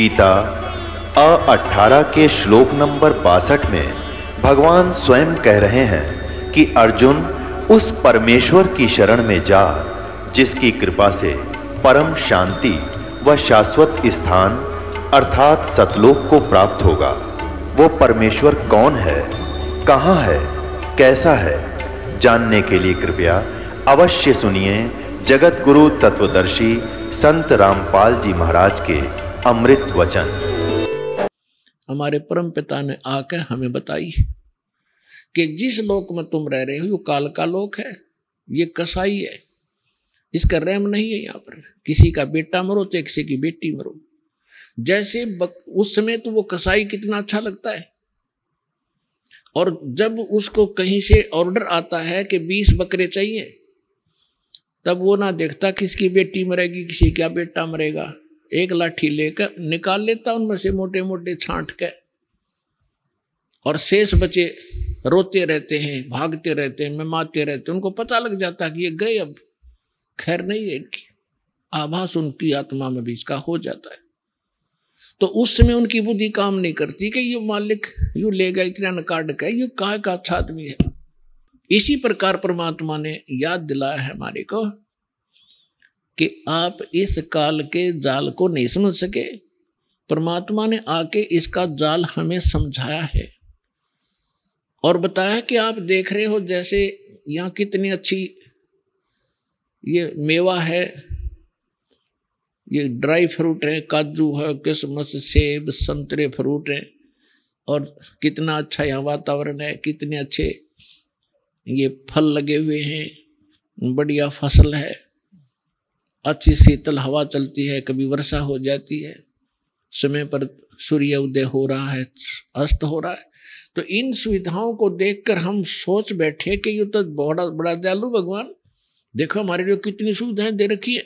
गीता 18 के श्लोक नंबर 62 में भगवान स्वयं कह रहे हैं कि अर्जुन उस परमेश्वर की शरण में जा जिसकी कृपा से परम शांति व शाश्वत स्थान अर्थात सतलोक को प्राप्त होगा। वो परमेश्वर कौन है, कहां है, कैसा है, जानने के लिए कृपया अवश्य सुनिए जगत गुरु तत्वदर्शी संत रामपाल जी महाराज के अमृत वचन। हमारे परम पिता ने आकर हमें बताई कि जिस लोक में तुम रह रहे हो वो काल का लोक है, ये कसाई है, इसका रहम नहीं है। यहाँ पर किसी का बेटा मरो तो किसी की बेटी मरो। जैसे उस समय तो वो कसाई कितना अच्छा लगता है, और जब उसको कहीं से ऑर्डर आता है कि 20 बकरे चाहिए, तब वो ना देखता किसकी बेटी मरेगी किसी का बेटा मरेगा, एक लाठी लेकर निकाल लेता उनमें से मोटे मोटे छांट के, और शेष बचे रोते रहते हैं, भागते रहते हैं, मिमाते रहते हैं। उनको पता लग जाता कि ये गए, अब खैर नहीं है इनकी। आभास उनकी आत्मा में भी इसका हो जाता है। तो उस समय उनकी बुद्धि काम नहीं करती कि ये मालिक यूं ले गया, इतना नकाट का, ये कहाँ का अच्छा आदमी है। इसी प्रकार परमात्मा ने याद दिलाया है हमारे को कि आप इस काल के जाल को नहीं समझ सके। परमात्मा ने आके इसका जाल हमें समझाया है और बताया कि आप देख रहे हो जैसे यहाँ कितनी अच्छी ये मेवा है, ये ड्राई फ्रूट है, काजू है, किशमिश, सेब, संतरे फ्रूट हैं, और कितना अच्छा यहाँ वातावरण है, कितने अच्छे ये फल लगे हुए हैं, बढ़िया फसल है, अच्छी शीतल हवा चलती है, कभी वर्षा हो जाती है, समय पर सूर्य उदय हो रहा है, अस्त हो रहा है। तो इन सुविधाओं को देखकर हम सोच बैठे कि ये तो बड़ा दयालु भगवान, देखो हमारे लिए कितनी सुविधाएं दे रखी है।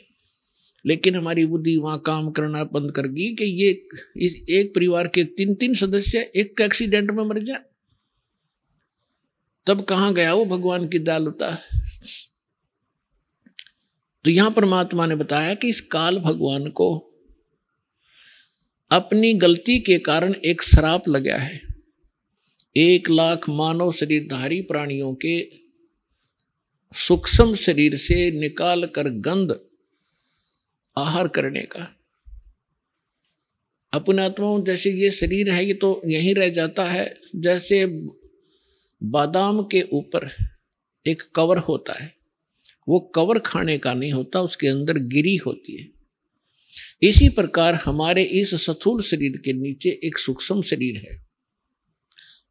लेकिन हमारी बुद्धि वहां काम करना बंद कर गई कि ये इस एक परिवार के 3-3 सदस्य एक एक्सीडेंट में मर जाए, तब कहां गया वो भगवान की दयालुता। तो यहां परमात्मा ने बताया कि इस काल भगवान को अपनी गलती के कारण एक श्राप लगा है। 1 लाख मानव शरीरधारी प्राणियों के सूक्ष्म शरीर से निकाल कर गंध आहार करने का। अपने आत्माओं जैसे ये शरीर है, ये तो यहीं रह जाता है। जैसे बादाम के ऊपर एक कवर होता है, वो कवर खाने का नहीं होता, उसके अंदर गिरी होती है। इसी प्रकार हमारे इस स्थूल शरीर के नीचे एक सूक्ष्म शरीर है,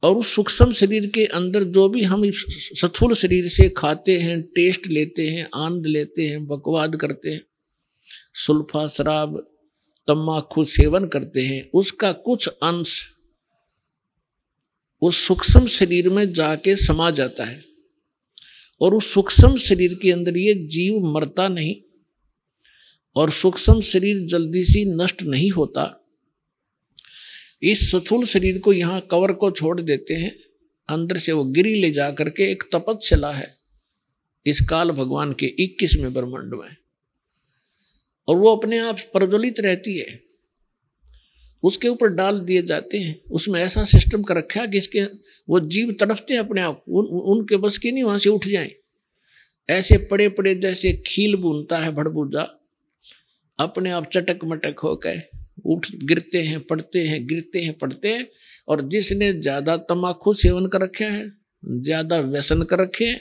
और उस सूक्ष्म शरीर के अंदर जो भी हम इस स्थूल शरीर से खाते हैं, टेस्ट लेते हैं, आनंद लेते हैं, बकवाद करते हैं, सुल्फा, शराब, तम्बाकू सेवन करते हैं, उसका कुछ अंश उस सूक्ष्म शरीर में जाके समा जाता है। और उस सूक्ष्म शरीर के अंदर ये जीव मरता नहीं, और सूक्ष्म शरीर जल्दी से नष्ट नहीं होता। इस स्थूल शरीर को यहाँ कवर को छोड़ देते हैं, अंदर से वो गिरी ले जा करके एक तपस्या है इस काल भगवान के 21वें ब्रह्मांड में, और वो अपने आप प्रज्वलित रहती है। उसके ऊपर डाल दिए जाते हैं, उसमें ऐसा सिस्टम कर रखा है कि इसके वो जीव तड़पते हैं अपने आप, उनके बस की नहीं वहां से उठ जाएं। ऐसे पड़े पड़े जैसे खील बुनता है भड़बूजा, अपने आप चटक मटक होकर उठ गिरते हैं, पड़ते हैं, गिरते हैं, पड़ते हैं। और जिसने ज्यादा तम्बाकू सेवन कर रखा है, ज्यादा व्यसन कर रखे हैं,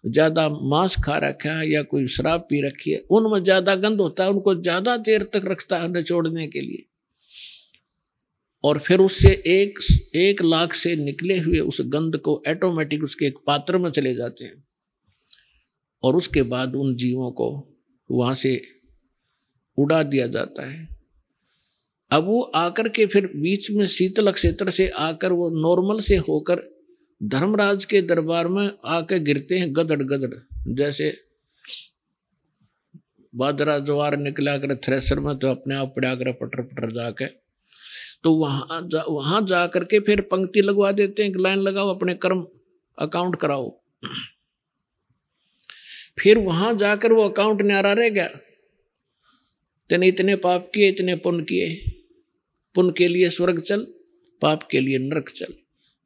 ज्यादा मांस खा रखा है या कोई शराब पी रखी है, उनमें ज्यादा गंध होता है, उनको ज्यादा देर तक रखता है निचोड़ने के लिए। और फिर उससे 1 लाख से निकले हुए उस गंध को ऑटोमेटिक उसके एक पात्र में चले जाते हैं, और उसके बाद उन जीवों को वहां से उड़ा दिया जाता है। अब वो आकर के फिर बीच में शीतल क्षेत्र से आकर वो नॉर्मल से होकर धर्मराज के दरबार में आकर गिरते हैं गदड़ गदड़, जैसे बादरा ज्वार निकला कर थ्रेसर में, तो अपने आप पड़ा कर पटर पटर जाके, तो वहां जा करके फिर पंक्ति लगवा देते हैं, लाइन लगाओ, अपने कर्म अकाउंट कराओ। फिर वहां जाकर वो अकाउंट न्यारा रह गया, तेने इतने पाप किए, इतने पुण्य किए, पुण्य के लिए स्वर्ग चल, पाप के लिए नरक चल,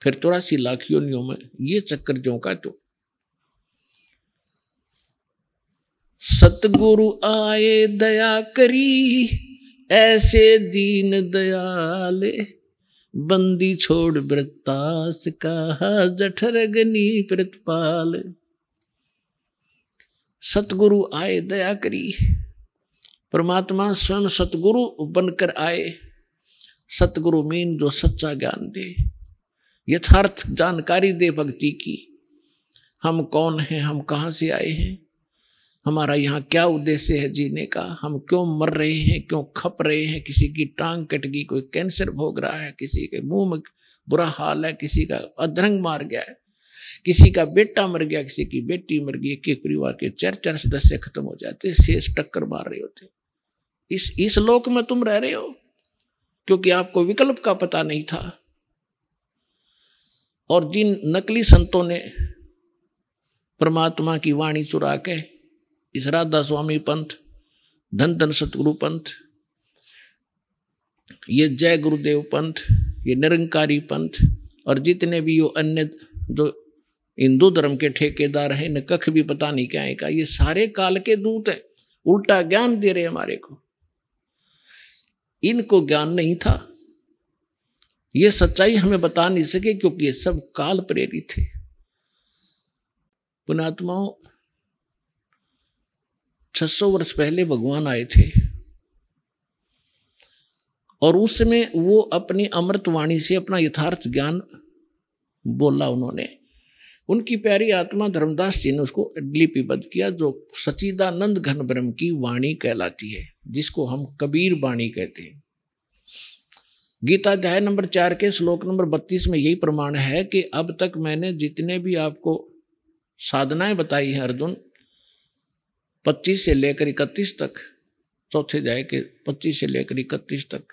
फिर 84 लाख योनियों में ये चक्कर ज्यों का तो। सतगुरु आए दया करी, ऐसे दीन दयाले, बंदी छोड़ वृत्तास कहा, जठर अग्नि प्रतिपाल। सतगुरु आए दया करी, परमात्मा स्वयं सतगुरु बनकर आए। सतगुरु मीन जो सच्चा ज्ञान दे, यथार्थ जानकारी दे भक्ति की। हम कौन हैं, हम कहाँ से आए हैं, हमारा यहाँ क्या उद्देश्य है जीने का, हम क्यों मर रहे हैं, क्यों खप रहे हैं। किसी की टांग कट गई, कोई कैंसर भोग रहा है, किसी के मुंह में बुरा हाल है, किसी का अधरंग मार गया है, किसी का बेटा मर गया, किसी की बेटी मर गई। एक परिवार के 4-4 सदस्य खत्म हो जाते, शेष टक्कर मार रहे होते। इस लोक में तुम रह रहे हो क्योंकि आपको विकल्प का पता नहीं था। और जिन नकली संतों ने परमात्मा की वाणी चुरा के, इस राधा स्वामी पंथ, धन धन सतगुरु पंथ, ये जय गुरुदेव पंथ, ये निरंकारी पंथ, और जितने भी यो अन्य जो हिंदू धर्म के ठेकेदार हैं, इन्हें कख भी पता नहीं क्या है का, ये सारे काल के दूत है, उल्टा ज्ञान दे रहे हमारे को। इनको ज्ञान नहीं था, ये सच्चाई हमें बता नहीं सके क्योंकि ये सब काल प्रेरित थे। पुण्यात्माओं, 600 वर्ष पहले भगवान आए थे और उस समय वो अपनी अमृत वाणी से अपना यथार्थ ज्ञान बोला उन्होंने। उनकी प्यारी आत्मा धर्मदास जी ने उसको लिपिबद्ध किया, जो सच्चिदानंद घन ब्रह्म की वाणी कहलाती है, जिसको हम कबीर वाणी कहते हैं। गीता अध्याय नंबर 4 के श्लोक नंबर 32 में यही प्रमाण है कि अब तक मैंने जितने भी आपको साधनाएं बताई हैं अर्जुन, 25 से लेकर 31 तक, चौथे अध्याय के 25 से लेकर 31 तक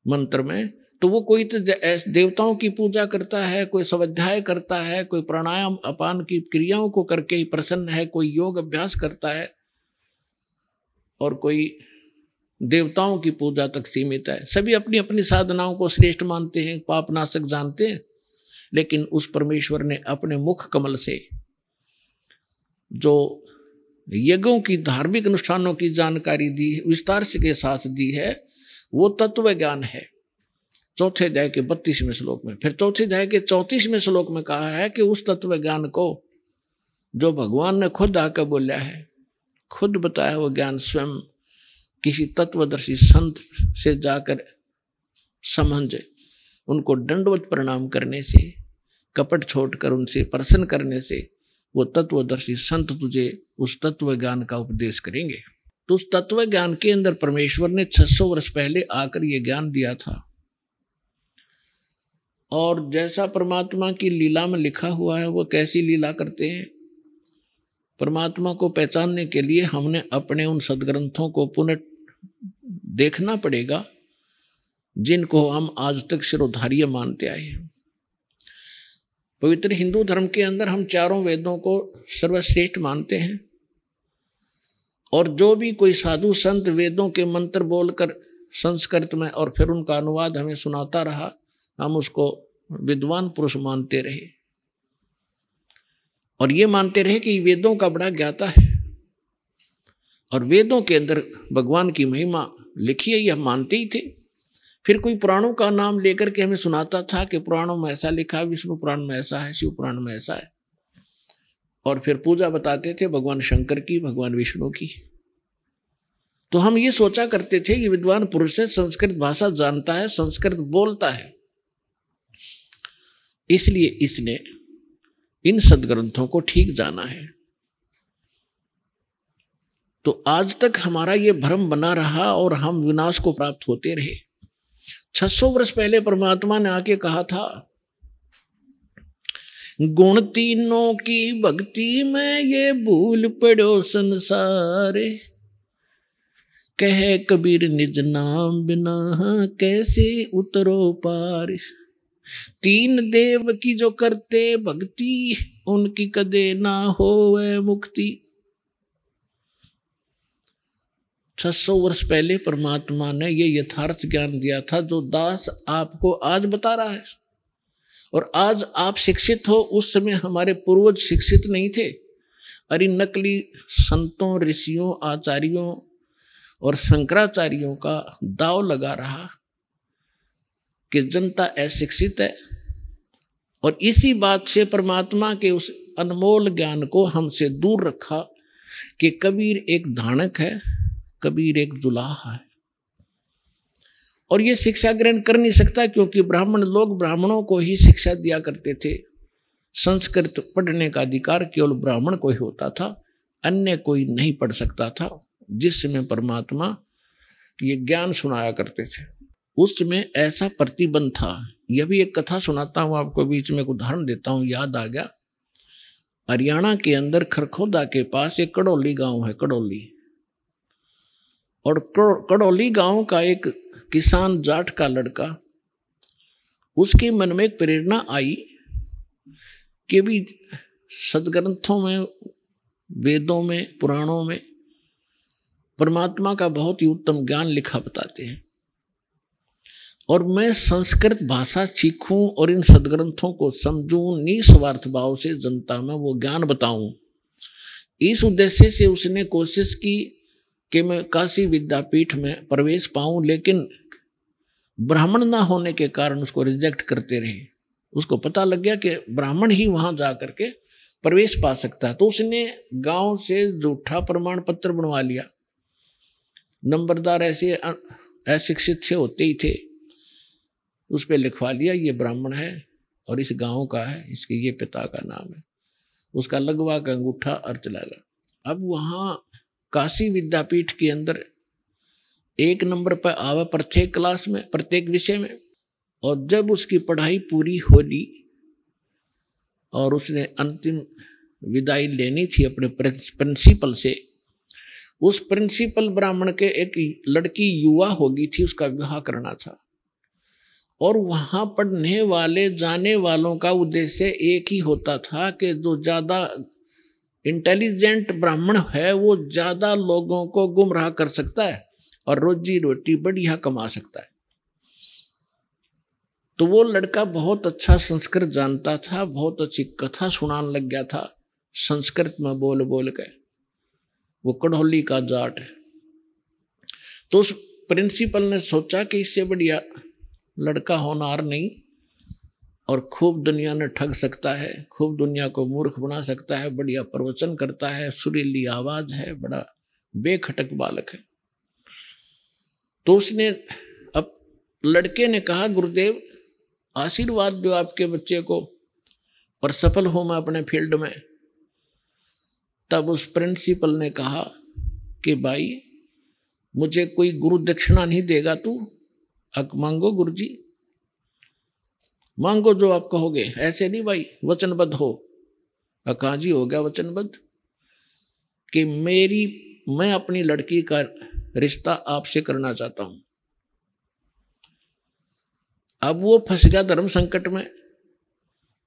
मंत्र में, तो वो कोई तो देवताओं की पूजा करता है, कोई स्वाध्याय करता है, कोई प्राणायाम अपान की क्रियाओं को करके ही प्रसन्न है, कोई योग अभ्यास करता है, और कोई देवताओं की पूजा तक सीमित है। सभी अपनी अपनी साधनाओं को श्रेष्ठ मानते हैं, पापनाशक जानते हैं, लेकिन उस परमेश्वर ने अपने मुख कमल से जो यज्ञों की, धार्मिक अनुष्ठानों की जानकारी दी, विस्तार के साथ दी है, वो तत्व ज्ञान है। चौथे अध्याय के 32वें श्लोक में, फिर चौथे अध्याय के 34वें श्लोक में कहा है कि उस तत्व ज्ञान को जो भगवान ने खुद आकर बोला है, खुद बताया वो ज्ञान स्वयं किसी तत्वदर्शी संत से जाकर समझे, उनको दंडवत प्रणाम करने से, कपट छोड़कर उनसे प्रसन्न करने से, वो तत्वदर्शी संत तुझे उस तत्व ज्ञान का उपदेश करेंगे। तो उस तत्व ज्ञान के अंदर परमेश्वर ने 600 वर्ष पहले आकर ये ज्ञान दिया था। और जैसा परमात्मा की लीला में लिखा हुआ है, वो कैसी लीला करते हैं, परमात्मा को पहचानने के लिए हमने अपने उन सदग्रंथों को पुनः देखना पड़ेगा, जिनको हम आज तक शिरोधार्य मानते आए हैं। पवित्र हिंदू धर्म के अंदर हम चारों वेदों को सर्वश्रेष्ठ मानते हैं, और जो भी कोई साधु संत वेदों के मंत्र बोलकर संस्कृत में और फिर उनका अनुवाद हमें सुनाता रहा, हम उसको विद्वान पुरुष मानते रहे, और ये मानते रहे कि वेदों का बड़ा ज्ञाता है, और वेदों के अंदर भगवान की महिमा लिखी है, यह मानते ही थे। फिर कोई पुराणों का नाम लेकर के हमें सुनाता था कि पुराणों में ऐसा लिखा है, विष्णु पुराण में ऐसा है, शिव पुराण में ऐसा है, और फिर पूजा बताते थे भगवान शंकर की, भगवान विष्णु की। तो हम ये सोचा करते थे कि विद्वान पुरुष है, संस्कृत भाषा जानता है, संस्कृत बोलता है, इसलिए इसने इन सदग्रंथों को ठीक जाना है। तो आज तक हमारा ये भ्रम बना रहा और हम विनाश को प्राप्त होते रहे। 600 वर्ष पहले परमात्मा ने आके कहा था, गुण तीनों की भक्ति में ये भूल पड़ो संसारे, कहे कबीर निज नाम बिना कैसे उतरो पार। 3 देव की जो करते भक्ति, उनकी कदे ना होवे मुक्ति। 600 वर्ष पहले परमात्मा ने ये यथार्थ ज्ञान दिया था जो दास आपको आज बता रहा है। और आज आप शिक्षित हो, उस समय हमारे पूर्वज शिक्षित नहीं थे। अरे नकली संतों, ऋषियों, आचार्यों और शंकराचार्यों का दाव लगा रहा कि जनता अशिक्षित है, और इसी बात से परमात्मा के उस अनमोल ज्ञान को हमसे दूर रखा कि कबीर एक धानक है, कबीर एक जुलाहा है, और ये शिक्षा ग्रहण कर नहीं सकता, क्योंकि ब्राह्मण लोग ब्राह्मणों को ही शिक्षा दिया करते थे। संस्कृत पढ़ने का अधिकार केवल ब्राह्मण को ही होता था, अन्य कोई नहीं पढ़ सकता था। जिस समय परमात्मा ये ज्ञान सुनाया करते थे उस समय ऐसा प्रतिबंध था। यह भी एक कथा सुनाता हूँ आपको, बीच में एक उदाहरण देता हूँ, याद आ गया। हरियाणा के अंदर खरखोदा के पास एक कड़ौली गांव है, कड़ौली। और कड़ौली गांव का एक किसान जाट का लड़का, उसके मन में एक प्रेरणा आई कि भी सदग्रंथों में, वेदों में, पुराणों में परमात्मा का बहुत ही उत्तम ज्ञान लिखा बताते हैं, और मैं संस्कृत भाषा सीखूं और इन सदग्रंथों को समझूं, निस्वार्थ भाव से जनता में वो ज्ञान बताऊं। इस उद्देश्य से उसने कोशिश की कि मैं काशी विद्यापीठ में प्रवेश पाऊं, लेकिन ब्राह्मण ना होने के कारण उसको रिजेक्ट करते रहे। उसको पता लग गया कि ब्राह्मण ही वहां जा करके प्रवेश पा सकता है, तो उसने गांव से झूठा प्रमाण पत्र बनवा लिया। नंबरदार ऐसे अशिक्षित से होते ही थे, उस पर लिखवा लिया ये ब्राह्मण है और इस गांव का है, इसके ये पिता का नाम है। उसका लगवा का अंगूठा और चला गया। अब वहां काशी विद्यापीठ के अंदर 1 नंबर पर आवा प्रत्येक क्लास में, प्रत्येक विषय में। और जब उसकी पढ़ाई पूरी हो ली और उसने अंतिम विदाई लेनी थी अपने प्रिंसिपल से, उस प्रिंसिपल ब्राह्मण के एक लड़की युवा होगी थी, उसका विवाह करना था। और वहां पढ़ने वाले जाने वालों का उद्देश्य एक ही होता था कि जो ज्यादा इंटेलिजेंट ब्राह्मण है वो ज्यादा लोगों को गुमराह कर सकता है और रोजी रोटी बढ़िया कमा सकता है। तो वो लड़का बहुत अच्छा संस्कृत जानता था, बहुत अच्छी कथा सुनाने लग गया था संस्कृत में बोल बोल के। वो कड़ौली का जाट है। तो उस प्रिंसिपल ने सोचा कि इससे बढ़िया लड़का होनहार नहीं, और खूब दुनिया ने ठग सकता है, खूब दुनिया को मूर्ख बना सकता है, बढ़िया प्रवचन करता है, सुरीली आवाज है, बड़ा बेखटक बालक है। तो उसने, अब लड़के ने कहा गुरुदेव आशीर्वाद दो आपके बच्चे को और सफल हो मैं अपने फील्ड में। तब उस प्रिंसिपल ने कहा कि भाई मुझे कोई गुरु दक्षिणा नहीं देगा तू, अक मांगो गुरुजी, मांगो जो आप कहोगे, ऐसे नहीं भाई, वचनबद्ध हो। कहा जी हो गया वचनबद्ध कि मैं अपनी लड़की का रिश्ता आपसे करना चाहता हूं। अब वो फंस गया धर्म संकट में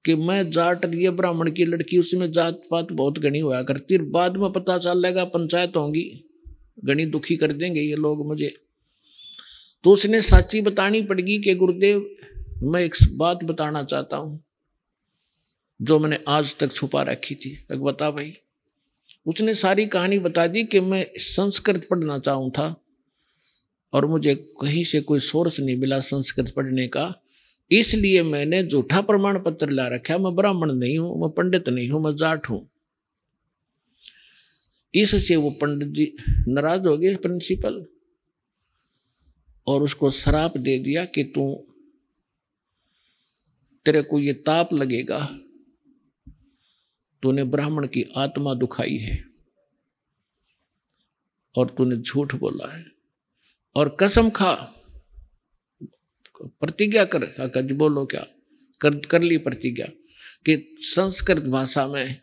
कि मैं जाट ये ब्राह्मण की लड़की, उसमें जात पात बहुत घनी हुआ करती, बाद में पता चल लेगा पंचायत होंगी, घनी दुखी कर देंगे ये लोग मुझे। तो उसने साची बतानी पड़ेगी कि गुरुदेव मैं एक बात बताना चाहता हूं जो मैंने आज तक छुपा रखी थी। तक बता भाई। उसने सारी कहानी बता दी कि मैं संस्कृत पढ़ना चाहूँ था और मुझे कहीं से कोई सोर्स नहीं मिला संस्कृत पढ़ने का, इसलिए मैंने झूठा प्रमाण पत्र ला रखा। मैं ब्राह्मण नहीं हूं, मैं पंडित नहीं हूं, मैं जाट हूं। इससे वो पंडित जी नाराज हो गए प्रिंसिपल, और उसको श्राप दे दिया कि तेरे को ये ताप लगेगा, तूने ब्राह्मण की आत्मा दुखाई है और तूने झूठ बोला है, और कसम खा, प्रतिज्ञा कर, बोलो क्या कर ली प्रतिज्ञा कि संस्कृत भाषा में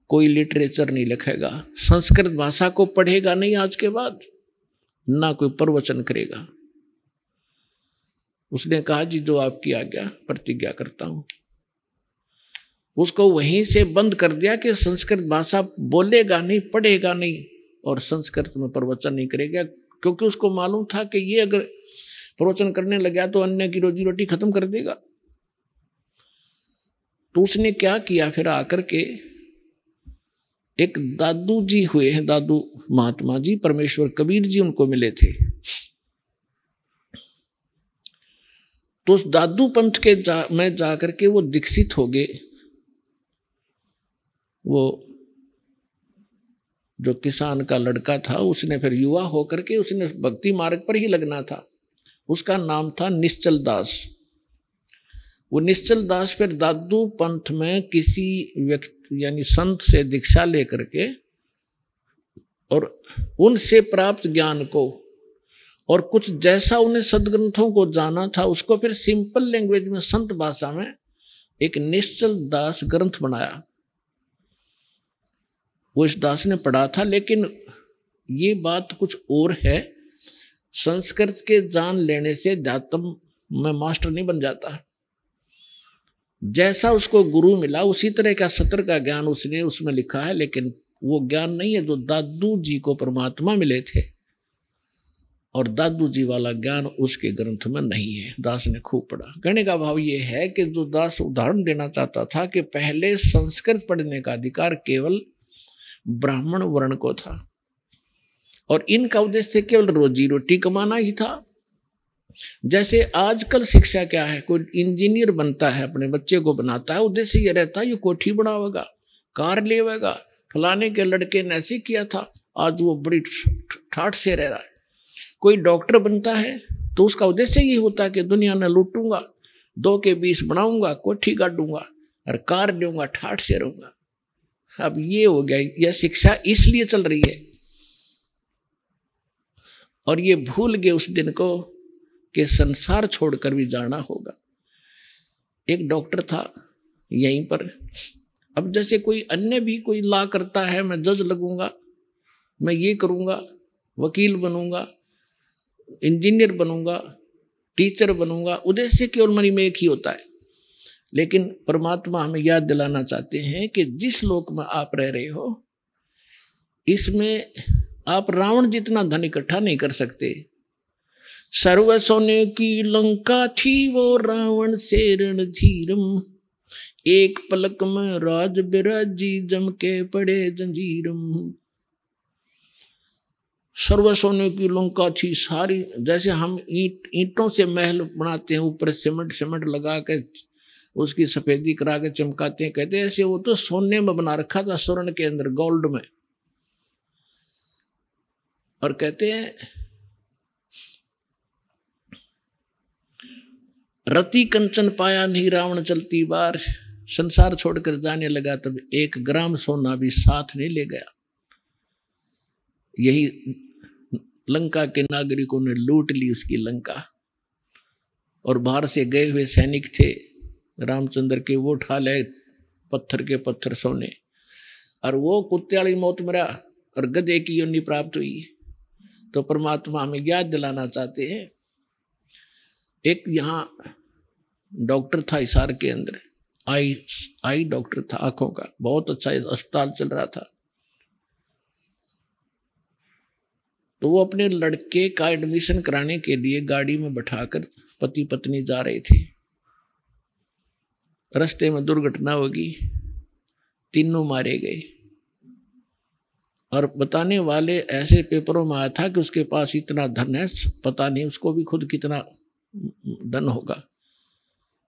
कोई लिटरेचर नहीं लिखेगा, संस्कृत भाषा को पढ़ेगा नहीं आज के बाद, ना कोई प्रवचन करेगा। उसने कहा जी जो आपकी आज्ञा, प्रतिज्ञा करता हूं। उसको वहीं से बंद कर दिया कि संस्कृत भाषा बोलेगा नहीं, पढ़ेगा नहीं, और संस्कृत में प्रवचन नहीं करेगा, क्योंकि उसको मालूम था कि ये अगर प्रवचन करने लग गया तो अन्य की रोजी रोटी खत्म कर देगा। तो उसने क्या किया, फिर आकर के एक दादू जी हुए हैं, दादू महात्मा जी, परमेश्वर कबीर जी उनको मिले थे। तो उस दादू पंथ के में जाकर के वो दीक्षित हो गए। वो जो किसान का लड़का था उसने फिर युवा होकर के उसने भक्ति मार्ग पर ही लगना था। उसका नाम था निश्चल दास। वो निश्चल दास फिर दादू पंथ में किसी व्यक्ति यानी संत से दीक्षा लेकर के और उनसे प्राप्त ज्ञान को और कुछ जैसा उन्हें सदग्रंथों को जाना था उसको फिर सिंपल लैंग्वेज में संत भाषा में एक निश्चल दास ग्रंथ बनाया। वो इस दास ने पढ़ा था, लेकिन ये बात कुछ और है, संस्कृत के जान लेने से अध्यात्म में मास्टर नहीं बन जाता। जैसा उसको गुरु मिला उसी तरह का सत्र का ज्ञान उसने उसमें लिखा है, लेकिन वो ज्ञान नहीं है जो दादू जी को परमात्मा मिले थे, और दादू जी वाला ज्ञान उसके ग्रंथ में नहीं है। दास ने खूब पढ़ा। कहने का भाव ये है कि जो दास उदाहरण देना चाहता था कि पहले संस्कृत पढ़ने का अधिकार केवल ब्राह्मण वर्ण को था और इनका उद्देश्य केवल रोजी रोटी कमाना ही था। जैसे आजकल शिक्षा क्या है, कोई इंजीनियर बनता है, अपने बच्चे को बनाता है, उद्देश्य ये रहता है ये कोठी बनावेगा, कार लेवेगा, फलाने के लड़के ने ऐसे किया था, आज वो बड़ी ठाठ से रह रहा है। कोई डॉक्टर बनता है तो उसका उद्देश्य ये होता है कि दुनिया में लूटूंगा, 2 के 20 बनाऊंगा, कोठी गाड़ूंगा और कार लूंगा, ठाठ से रहूंगा। अब ये हो गया, यह शिक्षा इसलिए चल रही है और ये भूल गए उस दिन को कि संसार छोड़कर भी जाना होगा। एक डॉक्टर था यहीं पर, अब जैसे कोई अन्य भी कोई ला करता है, मैं जज लगूंगा, मैं ये करूंगा, वकील बनूंगा, इंजीनियर बनूंगा, टीचर बनूंगा, उद्देश्य केवल मन में एक ही होता है। लेकिन परमात्मा हमें याद दिलाना चाहते हैं कि जिस लोक में आप रह रहे हो इसमें आप रावण जितना धन इकट्ठा नहीं कर सकते। सर्व सोने की लंका थी वो रावण से रणधीरम, एक पलक में राज बिराजी जम के पड़े जंजीरम। सर्व सोने की लंका थी सारी, जैसे हम ईंटों से महल बनाते हैं, ऊपर सीमेंट लगा के उसकी सफेदी करा के चमकाते हैं, कहते हैं ऐसे वो तो सोने में बना रखा था, स्वर्ण के अंदर, गोल्ड में। और कहते हैं रति कंचन पाया नहीं रावण चलती बार, संसार छोड़कर जाने लगा तब 1 ग्राम सोना भी साथ नहीं ले गया। यही लंका के नागरिकों ने लूट ली उसकी लंका, और बाहर से गए हुए सैनिक थे रामचंद्र के, वो उठा ले पत्थर के पत्थर सोने, और वो कुत्ते वाली मौत मरा और गधे की योनि प्राप्त हुई। तो परमात्मा हमें याद दिलाना चाहते हैं, एक यहाँ डॉक्टर था हिसार के अंदर, आई डॉक्टर था आंखों का, बहुत अच्छा अस्पताल चल रहा था। तो वो अपने लड़के का एडमिशन कराने के लिए गाड़ी में बैठाकर पति पत्नी जा रहे थे। रास्ते में दुर्घटना होगी, तीनों मारे गए। और बताने वाले ऐसे पेपरों में आया था कि उसके पास इतना धन है, पता नहीं उसको भी खुद कितना धन होगा।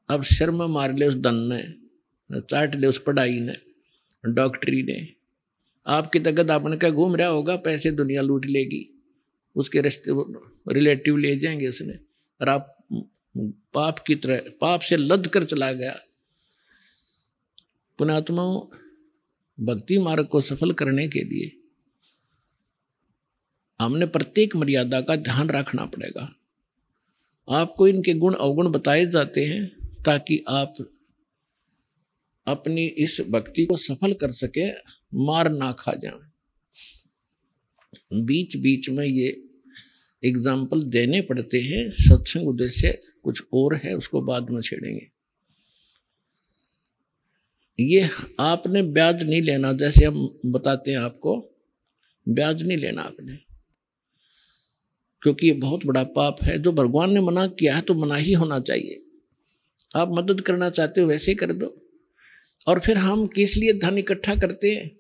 अब शर्म मार ले उस धन ने, चाट ले उस पढ़ाई ने, डॉक्टरी ने। आपकी तकद आपने क्या घूम रहा होगा, पैसे दुनिया लूट लेगी, उसके रिश्ते रिलेटिव ले जाएंगे उसने, और आप पाप की तरह पाप से लद कर चला गया। पुण्यात्माओं, भक्ति मार्ग को सफल करने के लिए हमने प्रत्येक मर्यादा का ध्यान रखना पड़ेगा। आपको इनके गुण अवगुण बताए जाते हैं ताकि आप अपनी इस भक्ति को सफल कर सके, मार ना खा जाए। बीच बीच में ये एग्जाम्पल देने पड़ते हैं, सत्संग उद्देश्य कुछ और है, उसको बाद में छेड़ेंगे। ये आपने ब्याज नहीं लेना, जैसे हम बताते हैं आपको, ब्याज नहीं लेना आपने, क्योंकि ये बहुत बड़ा पाप है। जो भगवान ने मना किया है तो मना ही होना चाहिए। आप मदद करना चाहते हो वैसे कर दो। और फिर हम किस लिए धन इकट्ठा करते हैं?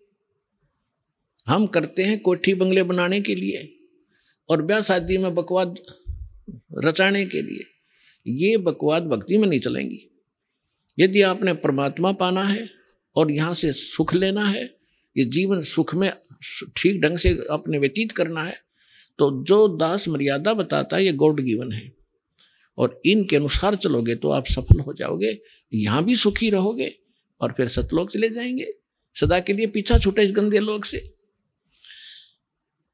हम करते हैं कोठी बंगले बनाने के लिए और ब्याह शादी में बकवाद रचाने के लिए। ये बकवाद भक्ति में नहीं चलेंगी। यदि आपने परमात्मा पाना है और यहाँ से सुख लेना है, ये जीवन सुख में ठीक ढंग से अपने व्यतीत करना है, तो जो दास मर्यादा बताता है ये गॉड गिवन है, और इनके अनुसार चलोगे तो आप सफल हो जाओगे, यहाँ भी सुखी रहोगे और फिर सतलोक चले जाएंगे, सदा के लिए पीछा छूटे इस गंदे लोक से।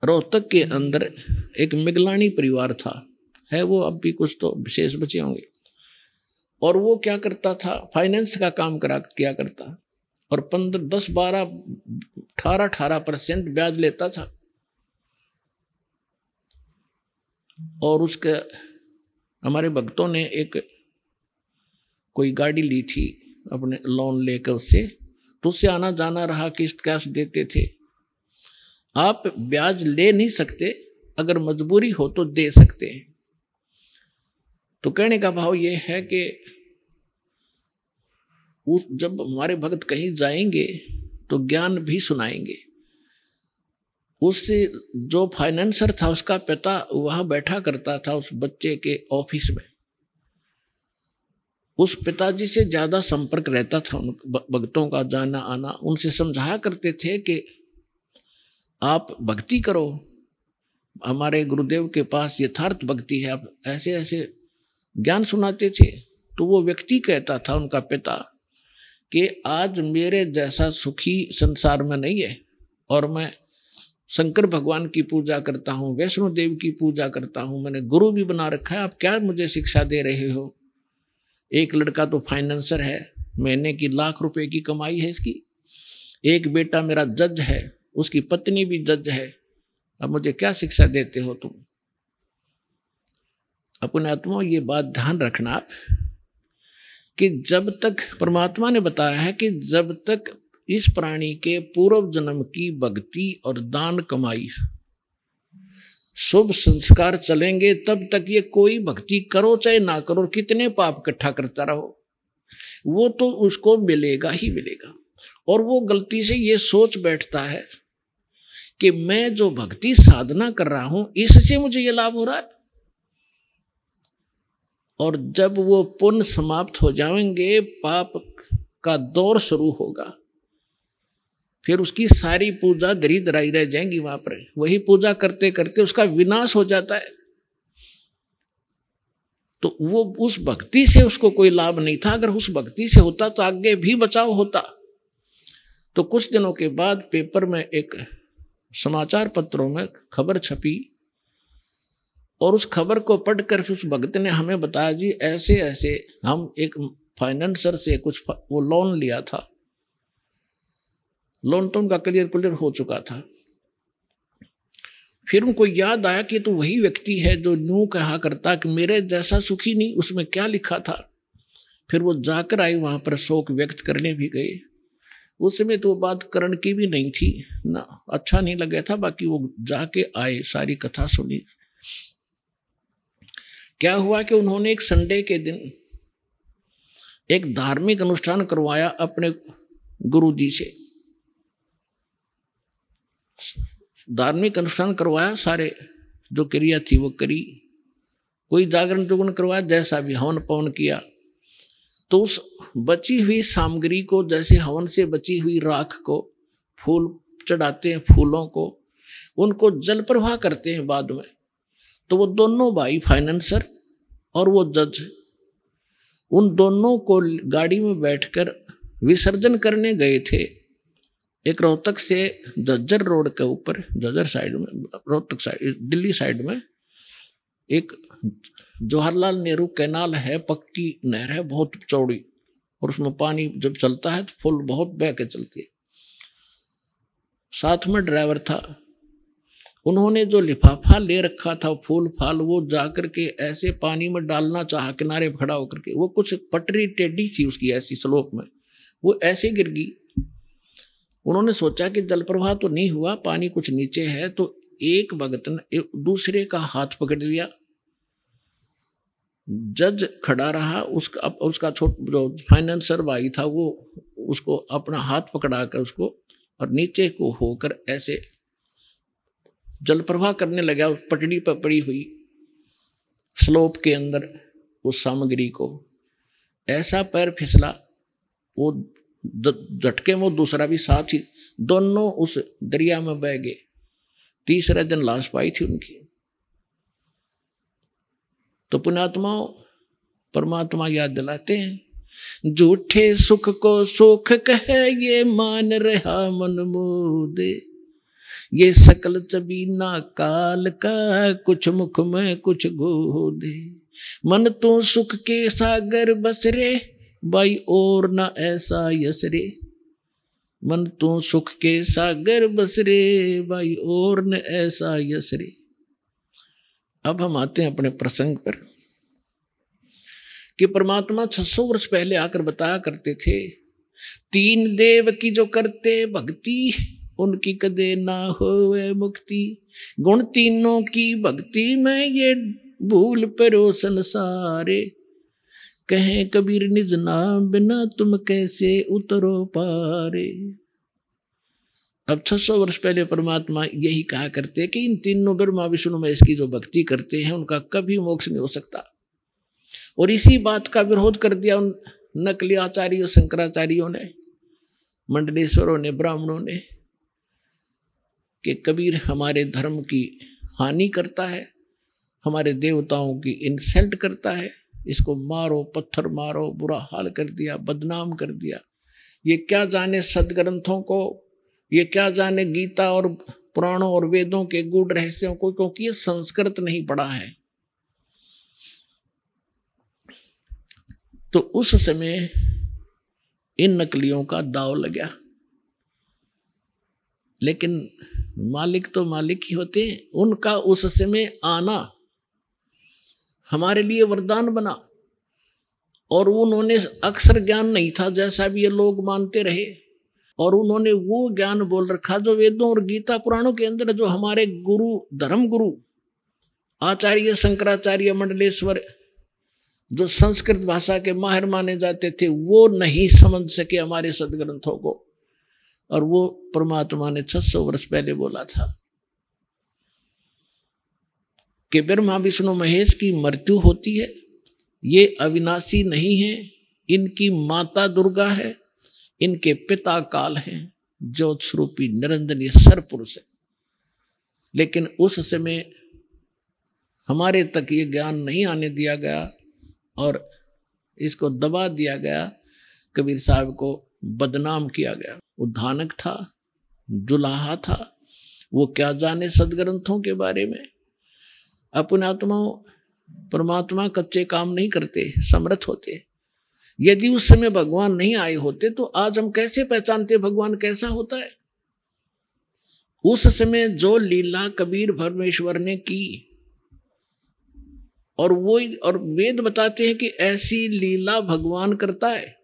रोहतक के अंदर एक मिगलानी परिवार था, है वो अब भी कुछ तो विशेष बचे होंगे, और वो क्या करता था, फाइनेंस का काम किया करता, और 15, 10, 12, 18% ब्याज लेता था। और उसके हमारे भक्तों ने एक कोई गाड़ी ली थी अपने लोन लेकर उससे, तो उससे आना जाना रहा, किस्त कैश देते थे। आप ब्याज ले नहीं सकते, अगर मजबूरी हो तो दे सकते हैं। तो कहने का भाव ये है कि जब हमारे भक्त कहीं जाएंगे तो ज्ञान भी सुनाएंगे। उससे जो फाइनेंसर था उसका पिता वहां बैठा करता था उस बच्चे के ऑफिस में। उस पिताजी से ज्यादा संपर्क रहता था उन भक्तों का जाना आना। उनसे समझाया करते थे कि आप भक्ति करो, हमारे गुरुदेव के पास यथार्थ भक्ति है, आप ऐसे ऐसे ज्ञान सुनाते थे। तो वो व्यक्ति कहता था उनका पिता कि आज मेरे जैसा सुखी संसार में नहीं है, और मैं शंकर भगवान की पूजा करता हूँ, वैष्णो देवी की पूजा करता हूँ, मैंने गुरु भी बना रखा है, आप क्या मुझे शिक्षा दे रहे हो? एक लड़का तो फाइनेंसर है, महीने की लाख रुपए की कमाई है इसकी। एक बेटा मेरा जज है, उसकी पत्नी भी जज है, अब मुझे क्या शिक्षा देते हो तुम? अपने आत्मा ये बात ध्यान रखना आप कि जब तक परमात्मा ने बताया है कि जब तक इस प्राणी के पूर्व जन्म की भक्ति और दान कमाई शुभ संस्कार चलेंगे, तब तक ये कोई भक्ति करो चाहे ना करो, कितने पाप इकट्ठा करता रहो, वो तो उसको मिलेगा ही मिलेगा। और वो गलती से ये सोच बैठता है कि मैं जो भक्ति साधना कर रहा हूं इससे मुझे ये लाभ हो रहा है। और जब वो पुण्य समाप्त हो जाएंगे, पाप का दौर शुरू होगा, फिर उसकी सारी पूजा दरी दराई रह जाएंगी वहां पर। वही पूजा करते करते उसका विनाश हो जाता है। तो वो उस भक्ति से उसको कोई लाभ नहीं था। अगर उस भक्ति से होता तो आगे भी बचाव होता। तो कुछ दिनों के बाद पेपर में एक समाचार पत्रों में खबर छपी, और उस खबर को पढ़कर उस भक्त ने हमें बताया, जी ऐसे ऐसे हम एक फाइनेंसर से कुछ वो लोन लिया था, लोन तो उनका क्लियर हो चुका था। फिर उनको याद आया कि तो वही व्यक्ति है जो यूं कहा करता कि मेरे जैसा सुखी नहीं, उसमें क्या लिखा था। फिर वो जाकर आए, वहां पर शोक व्यक्त करने भी गए। उस समय तो बात करण की भी नहीं थी ना, अच्छा नहीं लगा था। बाकी वो जाके आए, सारी कथा सुनी। क्या हुआ कि उन्होंने एक संडे के दिन एक धार्मिक अनुष्ठान करवाया अपने गुरुजी से। धार्मिक अनुष्ठान करवाया, सारे जो क्रिया थी वो करी, कोई जागरण जुगरण करवाया, जैसा भी हवन पवन किया। तो उस बची हुई सामग्री को, जैसे हवन से बची हुई राख को फूल चढ़ाते हैं, फूलों को उनको जल प्रवाह करते हैं बाद में। तो वो दोनों भाई फाइनेंसर और वो जज, उन दोनों को गाड़ी में बैठकर विसर्जन करने गए थे। एक रोहतक से झज्जर रोड के ऊपर, झज्जर साइड में, रोहतक साइड, दिल्ली साइड में एक जवाहरलाल नेहरू कैनाल है, पक्की नहर है, बहुत चौड़ी, और उसमें पानी जब चलता है तो फुल बहुत बह के चलती है। साथ में ड्राइवर था। उन्होंने जो लिफाफा ले रखा था फूल फाल, वो जाकर के ऐसे पानी में डालना चाहा किनारे खड़ा होकर के। वो कुछ पटरी टेढ़ी थी उसकी, ऐसी स्लोप में, वो ऐसे गिर गई। उन्होंने सोचा कि जल प्रवाह तो नहीं हुआ, पानी कुछ नीचे है, तो एक भगत ने दूसरे का हाथ पकड़ लिया। जज खड़ा रहा, उसका जो फाइनेंसर भाई था वो उसको अपना हाथ पकड़ा कर उसको और नीचे को होकर ऐसे जल प्रवाह करने लगा पटड़ी पर पड़ी हुई स्लोप के अंदर उस सामग्री को। ऐसा पैर फिसला, वो झटके में दूसरा भी साथ ही, दोनों उस दरिया में बह गए। तीसरे दिन लाश पाई थी उनकी। तो पुण्यात्माओं, परमात्मा याद दिलाते हैं, झूठे सुख को सुख कहे ये मान रहा मन मोदे, ये सकल चबीना काल का कुछ मुख में कुछ गोदे। मन तू सुख के सागर बस रे, भाई और ना ऐसा यस रे। मन तू सुख के सागर बस रे, भाई और न ऐसा यस रे। अब हम आते हैं अपने प्रसंग पर कि परमात्मा 600 वर्ष पहले आकर बताया करते थे, तीन देव की जो करते भक्ति, उनकी कदे ना होवे मुक्ति। गुण तीनों की भक्ति में ये भूल परो संसारे, कहें कबीर निज नाम बिना तुम कैसे उतरो पारे। अब 600 वर्ष पहले परमात्मा यही कहा करते कि इन तीनों ब्रह्मा विष्णु महेश की जो भक्ति करते हैं उनका कभी मोक्ष नहीं हो सकता। और इसी बात का विरोध कर दिया उन नकली आचार्यों, शंकराचार्यों ने, मंडलेश्वरों ने, ब्राह्मणों ने, कि कबीर हमारे धर्म की हानि करता है, हमारे देवताओं की इंसल्ट करता है, इसको मारो, पत्थर मारो, बुरा हाल कर दिया, बदनाम कर दिया। ये क्या जाने सदग्रंथों को, ये क्या जाने गीता और पुराणों और वेदों के गूढ़ रहस्यों को, क्योंकि ये संस्कृत नहीं पढ़ा है। तो उस समय इन नकलियों का दाव लगा। लेकिन मालिक तो मालिक ही होते हैं, उनका उस समय आना हमारे लिए वरदान बना। और उन्होंने अक्षर ज्ञान नहीं था जैसा भी ये लोग मानते रहे, और उन्होंने वो ज्ञान बोल रखा जो वेदों और गीता पुराणों के अंदर, जो हमारे गुरु, धर्म गुरु आचार्य शंकराचार्य, मंडलेश्वर, जो संस्कृत भाषा के माहिर माने जाते थे, वो नहीं समझ सके हमारे सदग्रंथों को। और वो परमात्मा ने 600 वर्ष पहले बोला था कि ब्रह्मा विष्णु महेश की मृत्यु होती है, ये अविनाशी नहीं है, इनकी माता दुर्गा है, इनके पिता काल हैं, ज्योत स्वरूपी निरंजनीय सरपुरुष है। लेकिन उस समय हमारे तक ये ज्ञान नहीं आने दिया गया और इसको दबा दिया गया, कबीर साहब को बदनाम किया गया। वो धानक था, जुलाहा था, वो क्या जाने सदग्रंथों के बारे में। अपने आत्माओं, परमात्मा कच्चे काम नहीं करते, समर्थ होते। यदि उस समय भगवान नहीं आए होते तो आज हम कैसे पहचानते भगवान कैसा होता है। उस समय जो लीला कबीर परमेश्वर ने की, और वो और वेद बताते हैं कि ऐसी लीला भगवान करता है,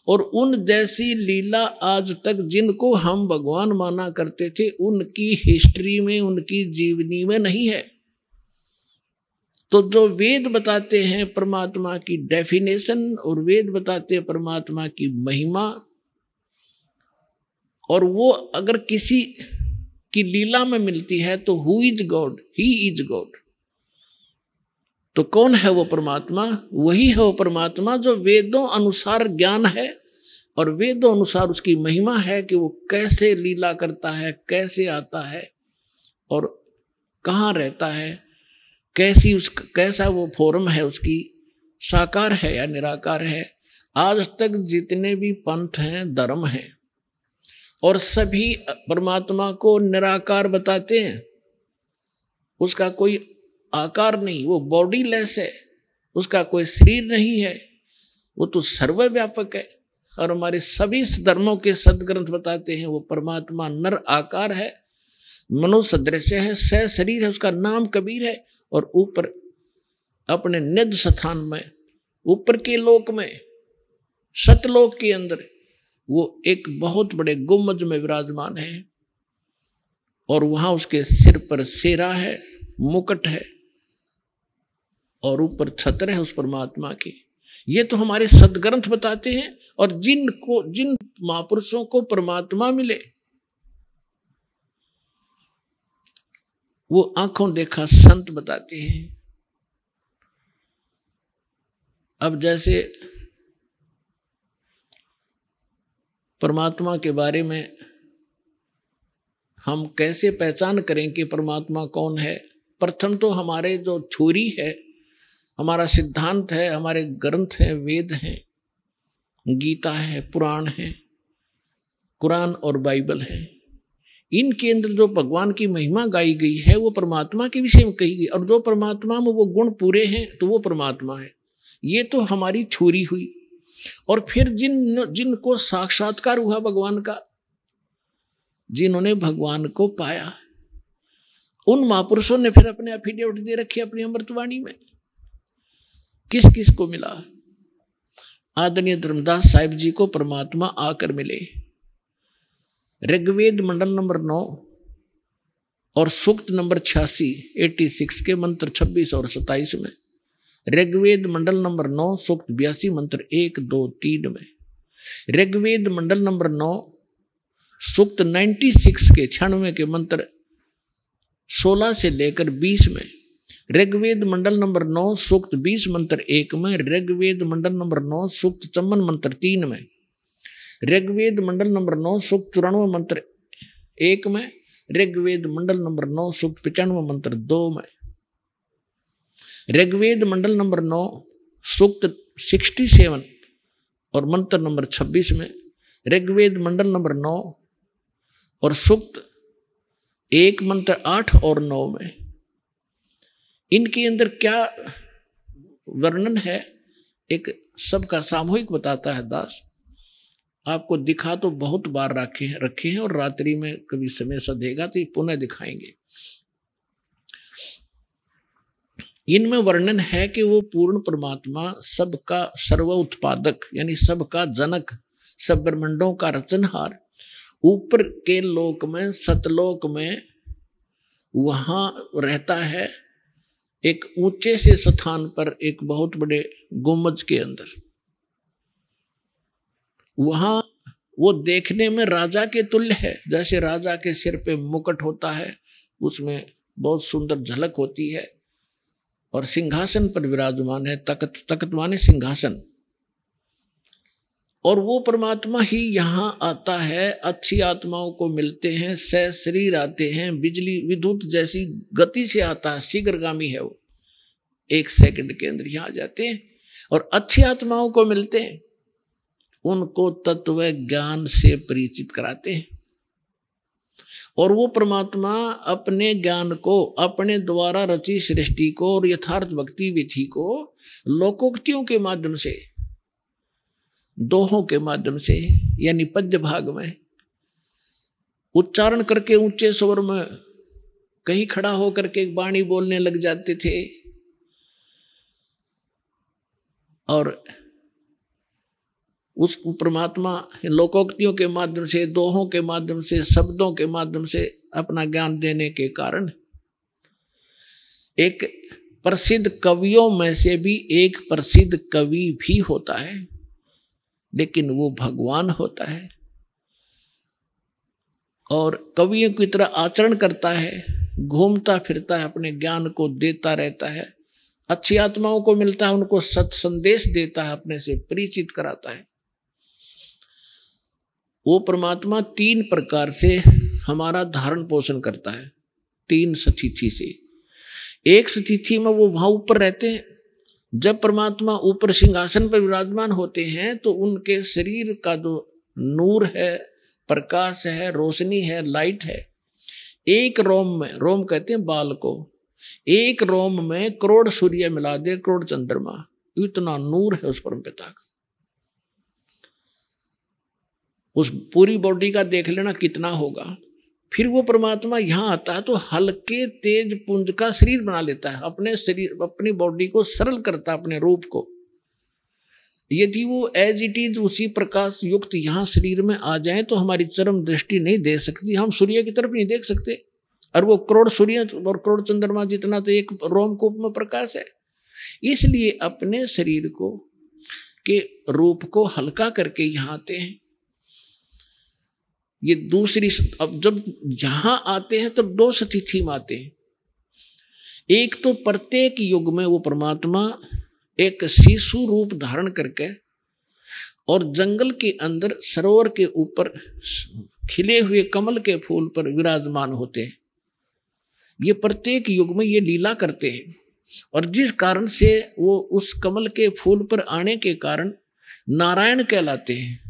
और उन जैसी लीला आज तक जिनको हम भगवान माना करते थे उनकी हिस्ट्री में, उनकी जीवनी में नहीं है। तो जो वेद बताते हैं परमात्मा की डेफिनेशन, और वेद बताते हैं परमात्मा की महिमा, और वो अगर किसी की लीला में मिलती है तो who is God, he is God. तो कौन है वो परमात्मा? वही है वो परमात्मा जो वेदों अनुसार ज्ञान है और वेदों अनुसार उसकी महिमा है कि वो कैसे लीला करता है, कैसे आता है और कहाँ रहता है, कैसा वो फॉर्म है उसकी, साकार है या निराकार है। आज तक जितने भी पंथ हैं, धर्म हैं, और सभी परमात्मा को निराकार बताते हैं। उसका कोई आकार नहीं, वो बॉडीलेस है, उसका कोई शरीर नहीं है, वो तो सर्वव्यापक है। और हमारे सभी धर्मों के सदग्रंथ बताते हैं वो परमात्मा नर आकार है, मनुष्य सदृश है, शरीर है, उसका नाम कबीर है। और ऊपर अपने निज स्थान में, ऊपर के लोक में, सतलोक के अंदर वो एक बहुत बड़े गुम्बद में विराजमान है और वहां उसके सिर पर सेरा है, मुकुट है और ऊपर छत्र है उस परमात्मा की। ये तो हमारे सदग्रंथ बताते हैं। और जिन महापुरुषों को परमात्मा मिले वो आंखों देखा संत बताते हैं। अब जैसे परमात्मा के बारे में हम कैसे पहचान करें कि परमात्मा कौन है? प्रथम तो हमारे जो थ्योरी है, हमारा सिद्धांत है, हमारे ग्रंथ हैं, वेद हैं, गीता है, पुराण है, कुरान और बाइबल है। इनके अंदर जो भगवान की महिमा गाई गई है वो परमात्मा के विषय में कही गई, और जो परमात्मा में वो गुण पूरे हैं तो वो परमात्मा है। ये तो हमारी थ्योरी हुई। और फिर जिनको साक्षात्कार हुआ भगवान का, जिन्होंने भगवान को पाया, उन महापुरुषों ने फिर अपने एफिडेविट दे रखे अपनी अमृतवाणी में। किस किस को मिला? आदरणीय धर्मदास साहिब जी को परमात्मा आकर मिले। ऋग्वेद मंडल नंबर 9 और सूक्त नंबर 86 के मंत्र 26 और 27 में, ऋग्वेद मंडल नंबर 9 सूक्त 82 मंत्र 1, 2, 3 में, ऋग्वेद मंडल नंबर 9 सूक्त 96 के 96 के मंत्र 16 से लेकर 20 में, ऋग्वेद मंडल नंबर 9 सूक्त 20 मंत्र 1 में, ऋग्वेद मंडल नंबर 9 सूक्त 54 मंत्र 3 में, ऋग्वेद मंडल नंबर 9 सूक्त 94 मंत्र 1 में, ऋग्वेद मंडल नंबर 9 सूक्त 95 मंत्र 2 में, ऋग्वेद मंडल नंबर 9 सूक्त 67 और मंत्र नंबर 26 में, ऋग्वेद मंडल नंबर 9 और सूक्त 1 मंत्र 8 और 9 में। इनके अंदर क्या वर्णन है? एक सबका सामूहिक बताता है दास। आपको दिखा तो बहुत बार रखे हैं और रात्रि में कभी समय सधेगा तो ये पुनः दिखाएंगे। इनमें वर्णन है कि वो पूर्ण परमात्मा सबका सर्व उत्पादक यानी सबका जनक, सब ब्रह्मांडों का रचनहार, ऊपर के लोक में, सतलोक में वहां रहता है, एक ऊंचे से स्थान पर, एक बहुत बड़े गुम्बद के अंदर। वहां वो देखने में राजा के तुल्य है। जैसे राजा के सिर पे मुकुट होता है, उसमें बहुत सुंदर झलक होती है, और सिंहासन पर विराजमान है। तख्त माने सिंहासन। और वो परमात्मा ही यहाँ आता है, अच्छी आत्माओं को मिलते हैं, शरीर आते हैं, बिजली विद्युत जैसी गति से आता है, शीघ्रगामी है वो, 1 सेकंड के अंदर यहाँ आ जाते हैं और अच्छी आत्माओं को मिलते हैं, उनको तत्व ज्ञान से परिचित कराते हैं। और वो परमात्मा अपने ज्ञान को, अपने द्वारा रची सृष्टि को और यथार्थ भक्ति विधि को लोकोक्तियों के माध्यम से, दोहों के माध्यम से, यानी पद्य भाग में उच्चारण करके ऊंचे स्वर में कहीं खड़ा होकर के एक वाणी बोलने लग जाते थे, और उस परमात्मा लोकोक्तियों के माध्यम से, दोहों के माध्यम से, शब्दों के माध्यम से अपना ज्ञान देने के कारण एक प्रसिद्ध कवियों में से भी एक प्रसिद्ध कवि भी होता है, लेकिन वो भगवान होता है और कवियों की तरह आचरण करता है, घूमता फिरता है, अपने ज्ञान को देता रहता है, अच्छी आत्माओं को मिलता है, उनको सत संदेश देता है, अपने से परिचित कराता है। वो परमात्मा 3 प्रकार से हमारा धारण पोषण करता है, 3 स्थिति से। एक स्थिति में वो वहां ऊपर रहते हैं। जब परमात्मा ऊपर सिंहासन पर विराजमान होते हैं तो उनके शरीर का जो नूर है, प्रकाश है, रोशनी है, लाइट है, एक रोम में, रोम कहते हैं बाल को, एक रोम में करोड़ सूर्य मिला दे, करोड़ चंद्रमा, इतना नूर है उस परमपिता का। उस पूरी बॉडी का देख लेना कितना होगा। फिर वो परमात्मा यहाँ आता है तो हल्के तेज पुंज का शरीर बना लेता है, अपने शरीर, अपनी बॉडी को सरल करता है, अपने रूप को। यदि वो एज इट इज उसी प्रकाश युक्त यहाँ शरीर में आ जाए तो हमारी चरम दृष्टि नहीं दे सकती, हम सूर्य की तरफ नहीं देख सकते। और वो करोड़ सूर्य और करोड़ चंद्रमा जितना तो एक रोमकूप में प्रकाश है। इसलिए अपने शरीर को के रूप को हल्का करके यहाँ आते हैं। ये दूसरी, अब जब यहां आते हैं तो दो स्थिति में आते हैं। एक तो प्रत्येक युग में वो परमात्मा एक शिशु रूप धारण करके और जंगल के अंदर सरोवर के ऊपर खिले हुए कमल के फूल पर विराजमान होते हैं। ये प्रत्येक युग में ये लीला करते हैं और जिस कारण से वो उस कमल के फूल पर आने के कारण नारायण कहलाते हैं।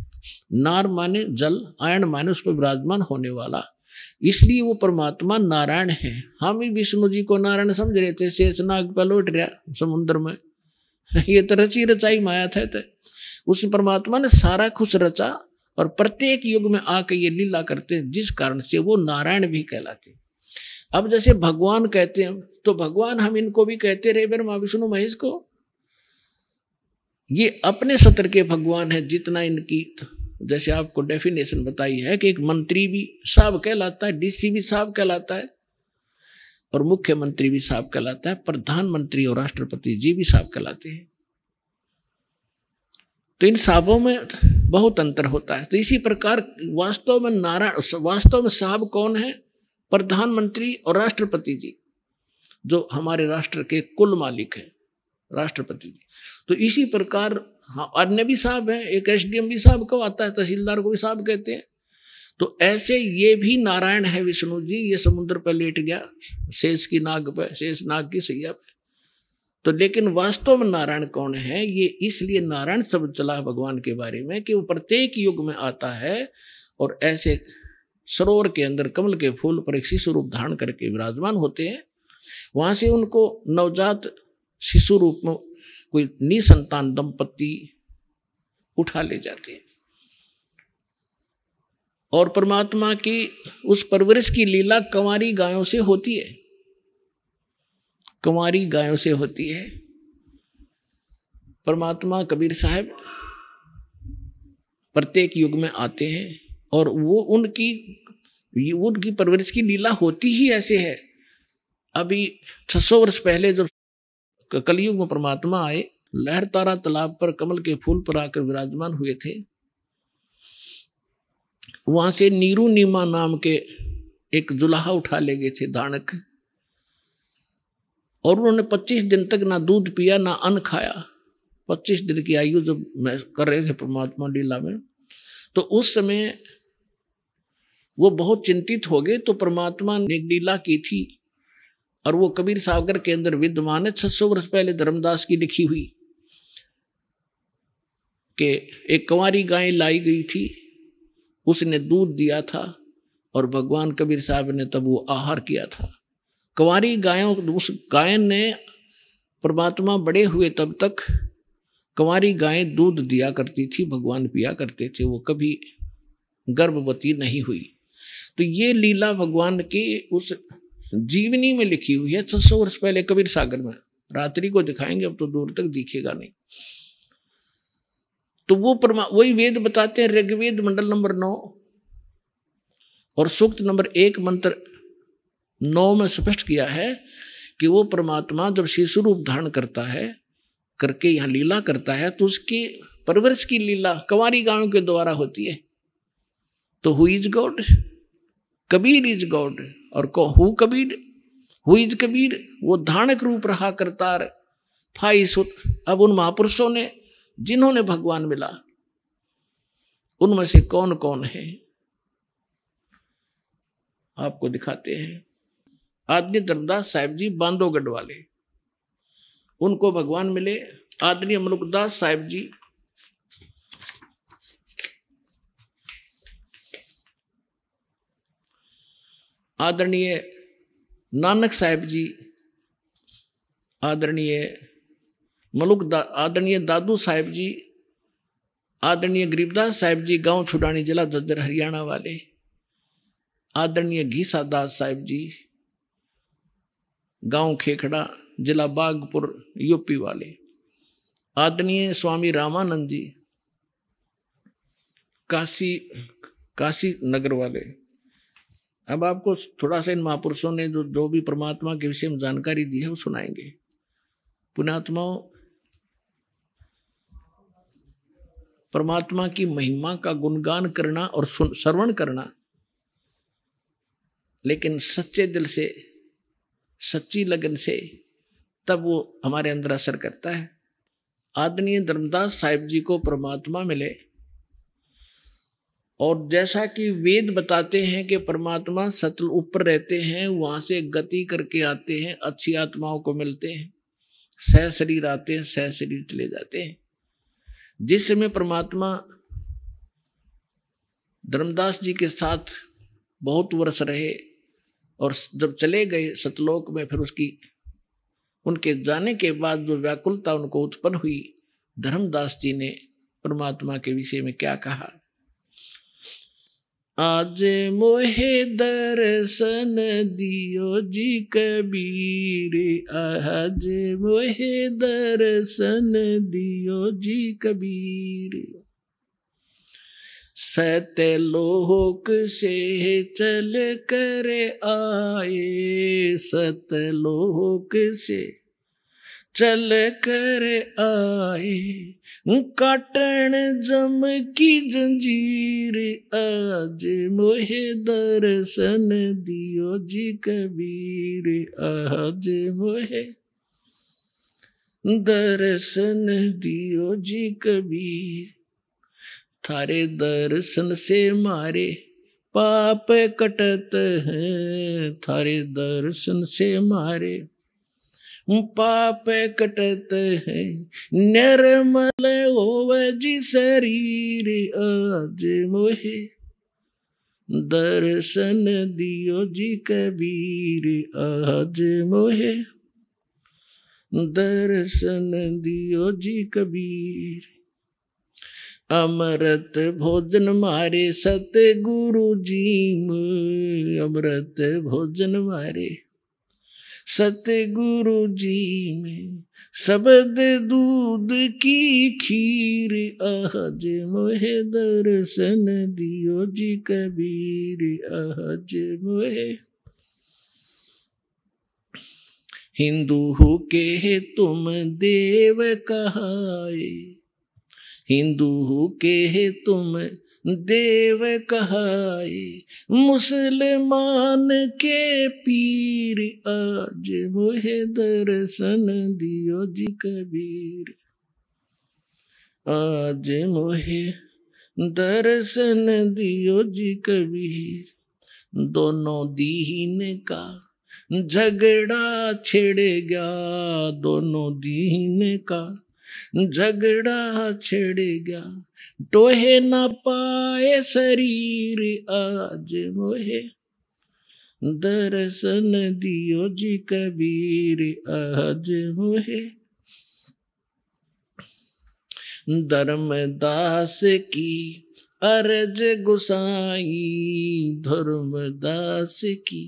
नार माने जल, आयन माने उस पर विराजमान होने वाला, इसलिए वो परमात्मा नारायण है। हम ही विष्णु जी को नारायण समझ रहे थे, शेषनाग पर लौट रहा समुद्र में, ये तो रची रचाई माया था। तो उस परमात्मा ने सारा कुछ रचा और प्रत्येक युग में आके ये लीला करते हैं, जिस कारण से वो नारायण भी कहलाते हैं। अब जैसे भगवान कहते हैं तो भगवान हम इनको भी कहते रहे ब्रह्मा विष्णु महेश को, ये अपने सत्र के भगवान है। जितना इनकी जैसे आपको डेफिनेशन बताई है कि एक मंत्री भी साहब कहलाता है, डीसी भी साहब कहलाता है और मुख्यमंत्री भी साहब कहलाता है, प्रधानमंत्री और राष्ट्रपति जी भी साहब कहलाते हैं। तो इन साहबों में बहुत अंतर होता है। तो इसी प्रकार वास्तव में वास्तव में साहब कौन है? प्रधानमंत्री और राष्ट्रपति जी, जो हमारे राष्ट्र के कुल मालिक हैं, राष्ट्रपति जी। तो इसी प्रकार अन्य भी साहब हैं, एक एसडीएम भी साहब को आता है, तहसीलदार को भी साहब कहते हैं। तो ऐसे ये भी नारायण है विष्णु जी। ये समुद्र पर लेट गया शेष की नाग पे, शेष नाग की सैया पे। तो लेकिन वास्तव में नारायण कौन है? ये इसलिए नारायण शब्द चला है भगवान के बारे में कि वो प्रत्येक युग में आता है और ऐसे सरोवर के अंदर कमल के फूल पर एक शिशु रूप धारण करके विराजमान होते हैं। वहां से उनको नवजात शिशु रूप में कोई निसंतान दंपति उठा ले जाते हैं और परमात्मा की उस परवरिश की लीला कंवारी गायों से होती है। कंवारी गायों से होती है। परमात्मा कबीर साहब प्रत्येक युग में आते हैं और वो उनकी परवरिश की लीला होती ही ऐसे है। अभी 600 वर्ष पहले जब कलयुग में परमात्मा आए, लहर तारा तालाब पर कमल के फूल पर आकर विराजमान हुए थे। वहां से नीरू नीमा नाम के एक जुलाहा उठा ले गए थे दानक, और उन्होंने 25 दिन तक ना दूध पिया ना अन्न खाया। 25 दिन की आयु जब मैं कर रहे थे परमात्मा लीला में, तो उस समय वो बहुत चिंतित हो गए। तो परमात्मा ने एक लीला की थी और वो कबीर सागर के अंदर विद्यमान है। 600 वर्ष पहले धर्मदास की लिखी हुई कि एक कंवारी गाय लाई गई थी, उसने दूध दिया था और भगवान कबीर साहब ने तब वो आहार किया था। कंवारी गायों, उस गाय ने परमात्मा बड़े हुए तब तक कंवारी गायें दूध दिया करती थी, भगवान पिया करते थे, वो कभी गर्भवती नहीं हुई। तो ये लीला भगवान की उस जीवनी में लिखी हुई है 600 वर्ष पहले कबीर सागर में। रात्रि को दिखाएंगे, अब तो दूर तक दिखेगा नहीं। तो वो वही वेद बताते हैं। ऋग्वेद मंडल नंबर 9 और सूक्त नंबर 1 मंत्र 9 में स्पष्ट किया है कि वो परमात्मा जब शिशु रूप धारण करता है, करके यहाँ लीला करता है, तो उसकी परवरिश की लीला कंवारी गायों के द्वारा होती है। तो who is God? Kabir is God. और who Kabir? Who is Kabir? वो धारणक रूप रहा करतार फाई सुत। अब उन महापुरुषों ने जिन्होंने भगवान मिला, उनमें से कौन कौन है आपको दिखाते हैं। आदरणीय धर्मदास साहिब जी बांधवगढ़ वाले, उनको भगवान मिले। आदरणीय मलुकदास साहिब जी, आदरणीय नानक साहिब जी, आदरणीय आदरणीय दादू साहिब जी, आदरणीय गरीबदास साहिब जी गांव छुड़ानी जिला दद्दर हरियाणा वाले, आदरणीय घीसा दास साहिब जी गांव खेखड़ा जिला बागपुर यूपी वाले, आदरणीय स्वामी रामानंद जी काशी नगर वाले, अब आपको थोड़ा सा इन महापुरुषों ने जो भी परमात्मा के विषय में जानकारी दी है वो सुनाएंगे। पुण्यात्माओं, परमात्मा की महिमा का गुणगान करना और श्रवण करना, लेकिन सच्चे दिल से, सच्ची लगन से, तब वो हमारे अंदर असर करता है। आदरणीय धर्मदास साहिब जी को परमात्मा मिले, और जैसा कि वेद बताते हैं कि परमात्मा सतल ऊपर रहते हैं, वहां से गति करके आते हैं, अच्छी आत्माओं को मिलते हैं, सह शरीर आते हैं, सह शरीर चले जाते हैं। जिस समय परमात्मा धर्मदास जी के साथ बहुत वर्ष रहे और जब चले गए सतलोक में, फिर उनके जाने के बाद जो व्याकुलता उनको उत्पन्न हुई, धर्मदास जी ने परमात्मा के विषय में क्या कहा? आज मोहे दर्शन दियो जी कबीर, आज मोहे दर्शन दियो जी कबीर। सतलोक से चल कर आए, सतलोक से चल कर आए, काटन जम की जंजीर, आज मोहे दर्शन दियो जी कबीर, आज मोहे दर्शन दियो जी कबीर। थारे दर्शन से मारे पाप कटत हैं, थारे दर्शन से मारे पाप कटत है, निर्मल होवे जी शरीर, आज मोहे दर्शन दियो जी कबीर, आज मोहे दर्शन दियो जी कबीर। अमृत भोजन मारे सतगुरु जी में, अमृत भोजन मारे सतगुरु जी में, शब्द दूध की खीर, आज मोहे दर्शन दियो जी कबीर, आज मोहे। हिंदू के तुम देव कहाए, हिंदू के तुम देव कहाए, मुसलमान के पीर, आज मोहे दर्शन दियो जी कबीर, आज मोहे दर्शन दियो जी कबीर। दोनों दीन का झगड़ा छिड़ गया, दोनों दीन का झगड़ा छिड़ गया, टोहे न पाए शरीर, आज मोहे दर्शन दियो जी कबीर, आज मोहे। धर्मदास की अर्ज गुसाई, धर्मदास की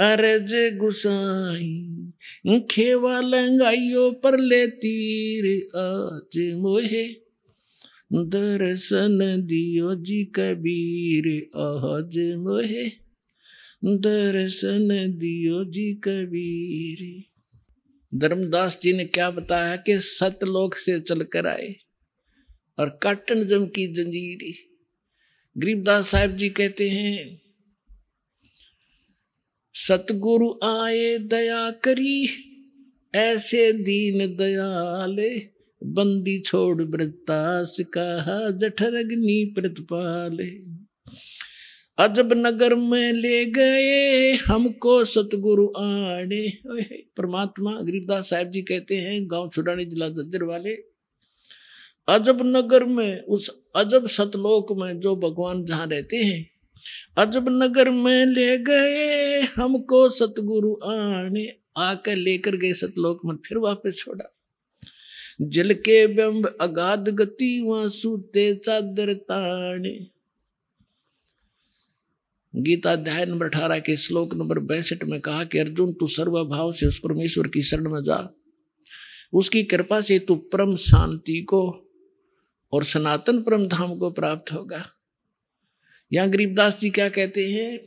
अर्ज गुसाई, खेवा लंगाइयों पर ले तीर, आज मोहे दर्शन दियो जी कबीर, आज मोहे दर्शन दियो जी कबीर। धर्मदास जी ने क्या बताया कि सतलोक से चलकर आए और काटन जम की जंजीर। गरीबदास साहिब जी कहते हैं, सतगुरु आए दया करी, ऐसे दीन दयाले, बंदी छोड़ वृत्तास कहा, जठर अग्नि प्रतिपाले। अजब नगर में ले गए हमको सतगुरु आने। परमात्मा गरीबदास साहिब जी कहते हैं, गांव छुड़ानी जिला दज्जर वाले, अजब नगर में, उस अजब सतलोक में जो भगवान जहाँ रहते हैं, अजब नगर में ले गए हमको सतगुरु आने। आकर लेकर गए सतलोक में, फिर वापस छोड़ा। जल के बिंब अगाध गति, वहां सूते चादर ताने। गीता अध्याय नंबर 18 के श्लोक नंबर 62 में कहा कि अर्जुन तू सर्वभाव से उस परमेश्वर की शरण में जा उसकी कृपा से तू परम शांति को और सनातन परम धाम को प्राप्त होगा। यहाँ गरीबदास जी क्या कहते हैं,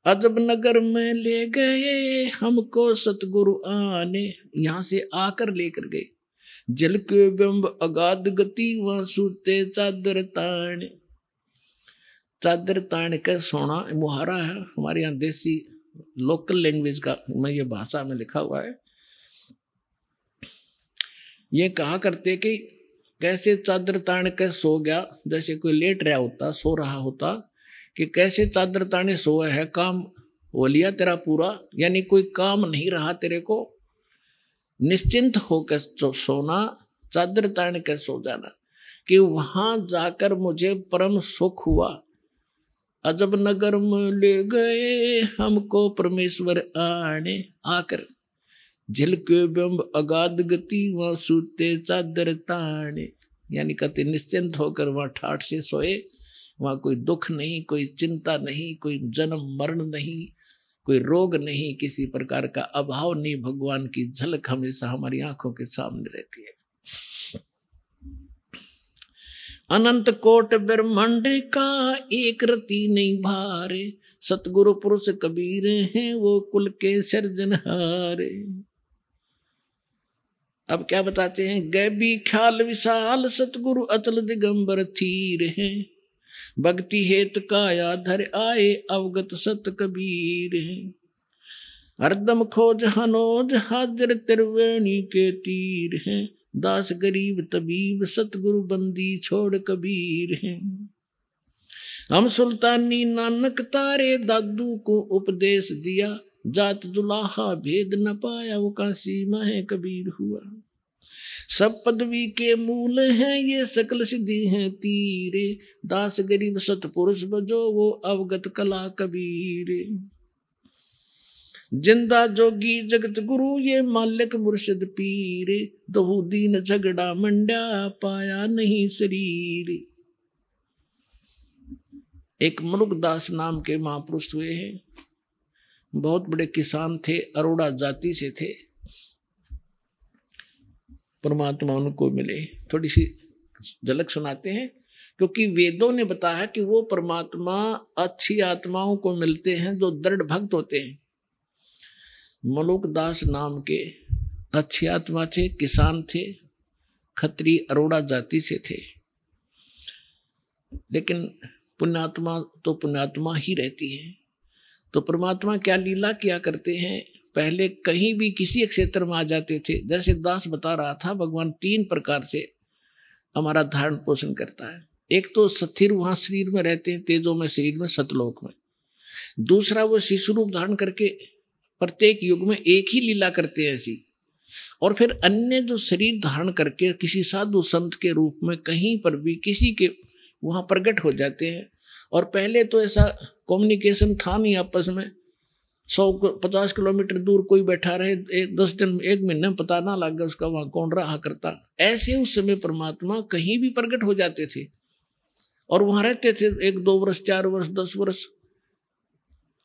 अजब नगर में ले गए हमको सतगुरु आने, यहाँ से आकर लेकर गए। जल के बिंब अगाध गति वहां सूते चादर ताण। चादर ताण का सोना मुहारा है हमारे यहाँ देसी लोकल लैंग्वेज का, मैं ये भाषा में लिखा हुआ है। ये कहा करते कि कैसे चादर ताण के सो गया, जैसे कोई लेट रहा होता, सो रहा होता, कि कैसे चादर ताने सोया है, काम हो लिया तेरा पूरा, यानी कोई काम नहीं रहा तेरे को, निश्चिंत होकर सोना, चादर तान कर सो जाना, कि वहां जाकर मुझे परम सुख हुआ। अजब नगर में ले गए हमको परमेश्वर आने, आकर झिल के बिंब अगाध गति वहां सूते चादर ताने, यानी कहते निश्चिंत होकर वहां ठाठ से सोए, वहां कोई दुख नहीं, कोई चिंता नहीं, कोई जन्म मरण नहीं, कोई रोग नहीं, किसी प्रकार का अभाव नहीं, भगवान की झलक हमेशा हमारी आंखों के सामने रहती है। अनंत कोट ब्रह्मांड का एक रति नहीं भारे, सतगुरु पुरुष कबीर हैं वो कुल के सिरजनहारे। अब क्या बताते हैं, गैबी ख्याल विशाल सतगुरु अचल दिगंबर थीर हैं, भक्ति हेत काया धर आए अवगत सत कबीर हैं। हरदम खोज हनोज हाजर त्रिवेणी के तीर हैं, दास गरीब तबीब सतगुरु बंदी छोड़ कबीर हैं। हम सुल्तानी नानक तारे दादू को उपदेश दिया, जात जुलाहा भेद न पाया वो काशी माहे कबीर हुआ। सब पदवी के मूल हैं ये सकल सिद्धि हैं तीरे, दास गरीब सतपुरुष बजो वो अवगत कला कबीर। जिंदा जोगी जगत गुरु ये मालिक मुर्शिद पीर, दहु दीन झगड़ा मंडा पाया नहीं शरीर। एक मलुकदास नाम के महापुरुष हुए हैं, बहुत बड़े किसान थे, अरोड़ा जाति से थे। परमात्मा उनको मिले, थोड़ी सी झलक सुनाते हैं, क्योंकि वेदों ने बताया कि वो परमात्मा अच्छी आत्माओं को मिलते हैं जो दृढ़ भक्त होते हैं। मलुकदास नाम के अच्छी आत्मा थे, किसान थे, खत्री अरोड़ा जाति से थे, लेकिन पुण्यात्मा तो पुण्यात्मा ही रहती है। तो परमात्मा क्या लीला किया करते हैं, पहले कहीं भी किसी क्षेत्र में आ जाते थे। जैसे दास बता रहा था, भगवान 3 प्रकार से हमारा धारण पोषण करता है। एक तो स्थिर वहां शरीर में रहते हैं, तेजो में शरीर में, सतलोक में। दूसरा वो शिशु रूप धारण करके प्रत्येक युग में एक ही लीला करते हैं ऐसी। और फिर अन्य जो शरीर धारण करके किसी साधु संत के रूप में कहीं पर भी किसी के वहां प्रकट हो जाते हैं। और पहले तो ऐसा कम्युनिकेशन था नहीं आपस में, 150 किलोमीटर दूर कोई बैठा रहे, 10 दिन 1 महीने में पता ना लगा उसका वहां कौन रहा करता। ऐसे उस समय परमात्मा कहीं भी प्रकट हो जाते थे और वहां रहते थे 1-2 वर्ष, 4 वर्ष, 10 वर्ष,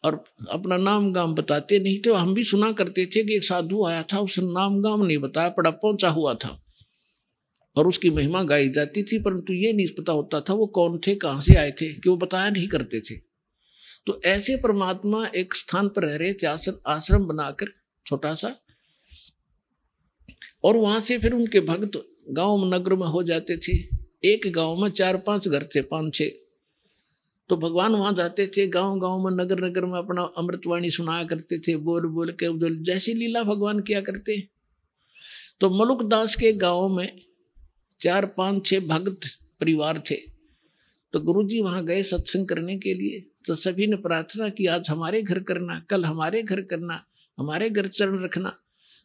और अपना नाम गाम बताते नहीं थे। हम भी सुना करते थे कि एक साधु आया था, उसने नाम गाम नहीं बताया, पड़ा पहुंचा हुआ था और उसकी महिमा गाई जाती थी, परंतु ये नहीं पता होता था वो कौन थे, कहां से आए थे, कि वो बताया नहीं करते थे। तो ऐसे परमात्मा एक स्थान पर रह रहे थे, आश्रम बनाकर छोटा सा, और वहां से फिर उनके भक्त गांव नगर में हो जाते थे। एक गांव में 4-5 घर थे, 5-6, तो भगवान वहां जाते थे, गांव गांव में, नगर नगर में अपना अमृतवाणी सुनाया करते थे, बोल बोल के जैसी लीला भगवान किया करते। तो मलुकदास के गांव में 4-5-6 भक्त परिवार थे। तो गुरुजी वहां गए सत्संग करने के लिए, तो सभी ने प्रार्थना की आज हमारे घर करना, कल हमारे घर करना, हमारे घर चरण रखना।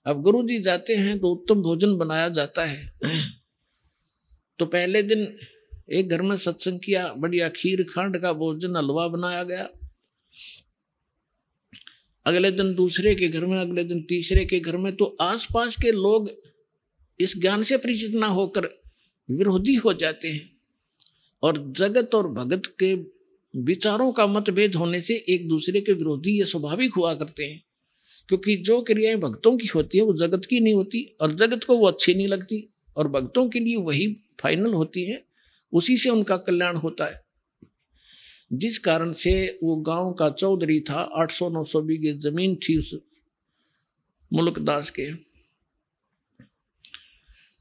अब गुरुजी जाते हैं तो उत्तम भोजन बनाया जाता है। तो पहले दिन एक घर में सत्संग किया, बढ़िया खीर खांड का भोजन, हलवा बनाया गया। अगले दिन दूसरे के घर में, अगले दिन तीसरे के घर में। तो आसपास के लोग इस ज्ञान से परिचित ना होकर विरोधी हो जाते हैं, और जगत और भगत के विचारों का मतभेद होने से एक दूसरे के विरोधी ये स्वाभाविक हुआ करते हैं। क्योंकि जो क्रियाएं भक्तों की होती है वो जगत की नहीं होती, और जगत को वो अच्छी नहीं लगती, और भक्तों के लिए वही फाइनल होती है, उसी से उनका कल्याण होता है। जिस कारण से वो गांव का चौधरी था, 800-900 बीघे जमीन थी उस मुल्कदास के,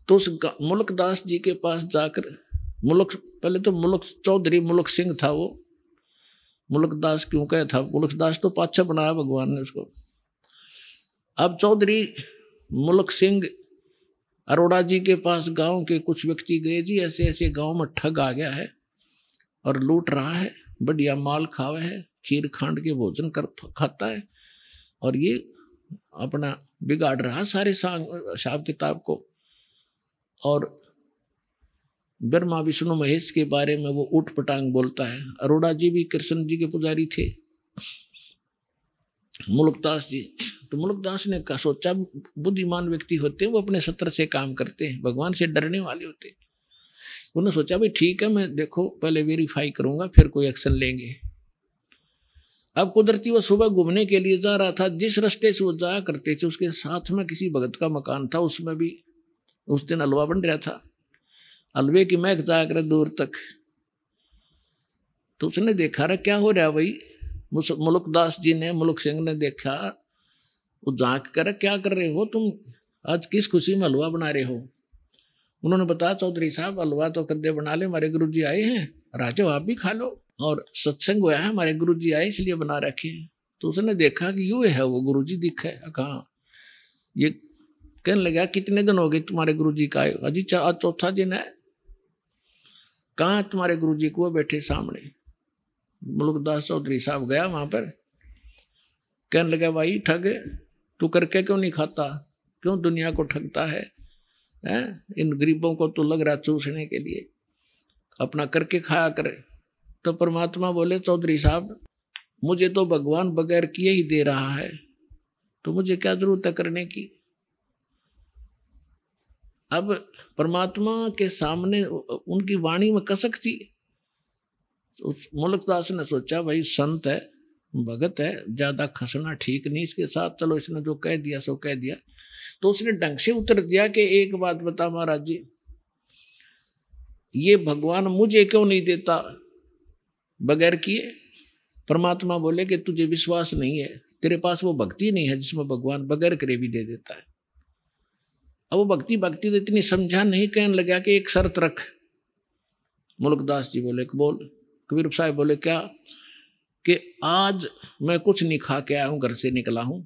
तो उस मुल्कदास जी के पास जाकर पहले तो मुल्क चौधरी मुल्क सिंह था, वो मुल्कदास क्यों कहा था, मुल्कदास तो पाछा बनाया भगवान ने उसको। अब चौधरी मुल्क सिंह अरोड़ा जी के पास गांव के कुछ व्यक्ति गए, जी ऐसे ऐसे गांव में ठग आ गया है और लूट रहा है, बढ़िया माल खावे है, खीर खांड के भोजन खाता है, और ये अपना बिगाड़ रहा सारे हिसाब किताब को, और ब्रह्मा विष्णु महेश के बारे में वो उठ पटांग बोलता है। अरोड़ा जी भी कृष्ण जी के पुजारी थे, मुल्कदास जी। तो मुल्कदास ने कहा, सोचा बुद्धिमान व्यक्ति होते हैं वो अपने सत्र से काम करते हैं, भगवान से डरने वाले होते हैं। उन्होंने सोचा भाई ठीक है, मैं देखो पहले वेरीफाई करूंगा फिर कोई एक्शन लेंगे। अब कुदरती वो सुबह घूमने के लिए जा रहा था, जिस रास्ते से वो जाया करते थे उसके साथ में किसी भगत का मकान था, उसमें भी उस दिन हलवा बन रहा था, हलवे की महक जाया करे दूर तक। तो उसने देखा रहा क्या हो रहा है भाई, मुल्कदास जी ने, मुल्क सिंह ने देखा, वो झांक कर क्या कर रहे हो तुम, आज किस खुशी में हलवा बना रहे हो। उन्होंने बताया चौधरी साहब हलवा तो कद्दे बना ले, हमारे गुरु जी आए हैं, राजो आप भी खा लो, और सत्संग हुआ है, हमारे गुरु जी आए इसलिए बना रखे हैं। तो उसने देखा कि यूँ है वो गुरु जी दिखे, कहाँ ये कहने लगा कितने दिन हो गए तुम्हारे गुरु जी का आए, अजी आज चौथा दिन है, कहाँ तुम्हारे गुरु जी को बैठे सामने। मुल्कदास चौधरी साहब गया वहां पर, कहने लगा भाई ठग तू करके क्यों नहीं खाता, क्यों दुनिया को ठगता है, इन गरीबों को तो लग रहा चूसने के लिए, अपना करके खाया करे। तो परमात्मा बोले चौधरी साहब मुझे तो भगवान बगैर किए ही दे रहा है, तो मुझे क्या जरूरत है करने की। अब परमात्मा के सामने उनकी वाणी में कसक थी। उस मुल्कदास ने सोचा भाई संत है, भगत है, ज्यादा खसना ठीक नहीं इसके साथ, चलो इसने जो कह दिया सो कह दिया। तो उसने ढंग से उत्तर दिया कि एक बात बता महाराज जी, ये भगवान मुझे क्यों नहीं देता बगैर किए। परमात्मा बोले कि तुझे विश्वास नहीं है, तेरे पास वो भक्ति नहीं है जिसमें भगवान बगैर करे भी दे देता है। अब वो भक्ति तो इतनी समझा नहीं, कहने लगा कि एक शर्त रख। मुल्कदास जी बोले बोल। कबीर साहब बोले क्या, कि आज मैं कुछ नहीं खा के आया हूं, घर से निकला हूं,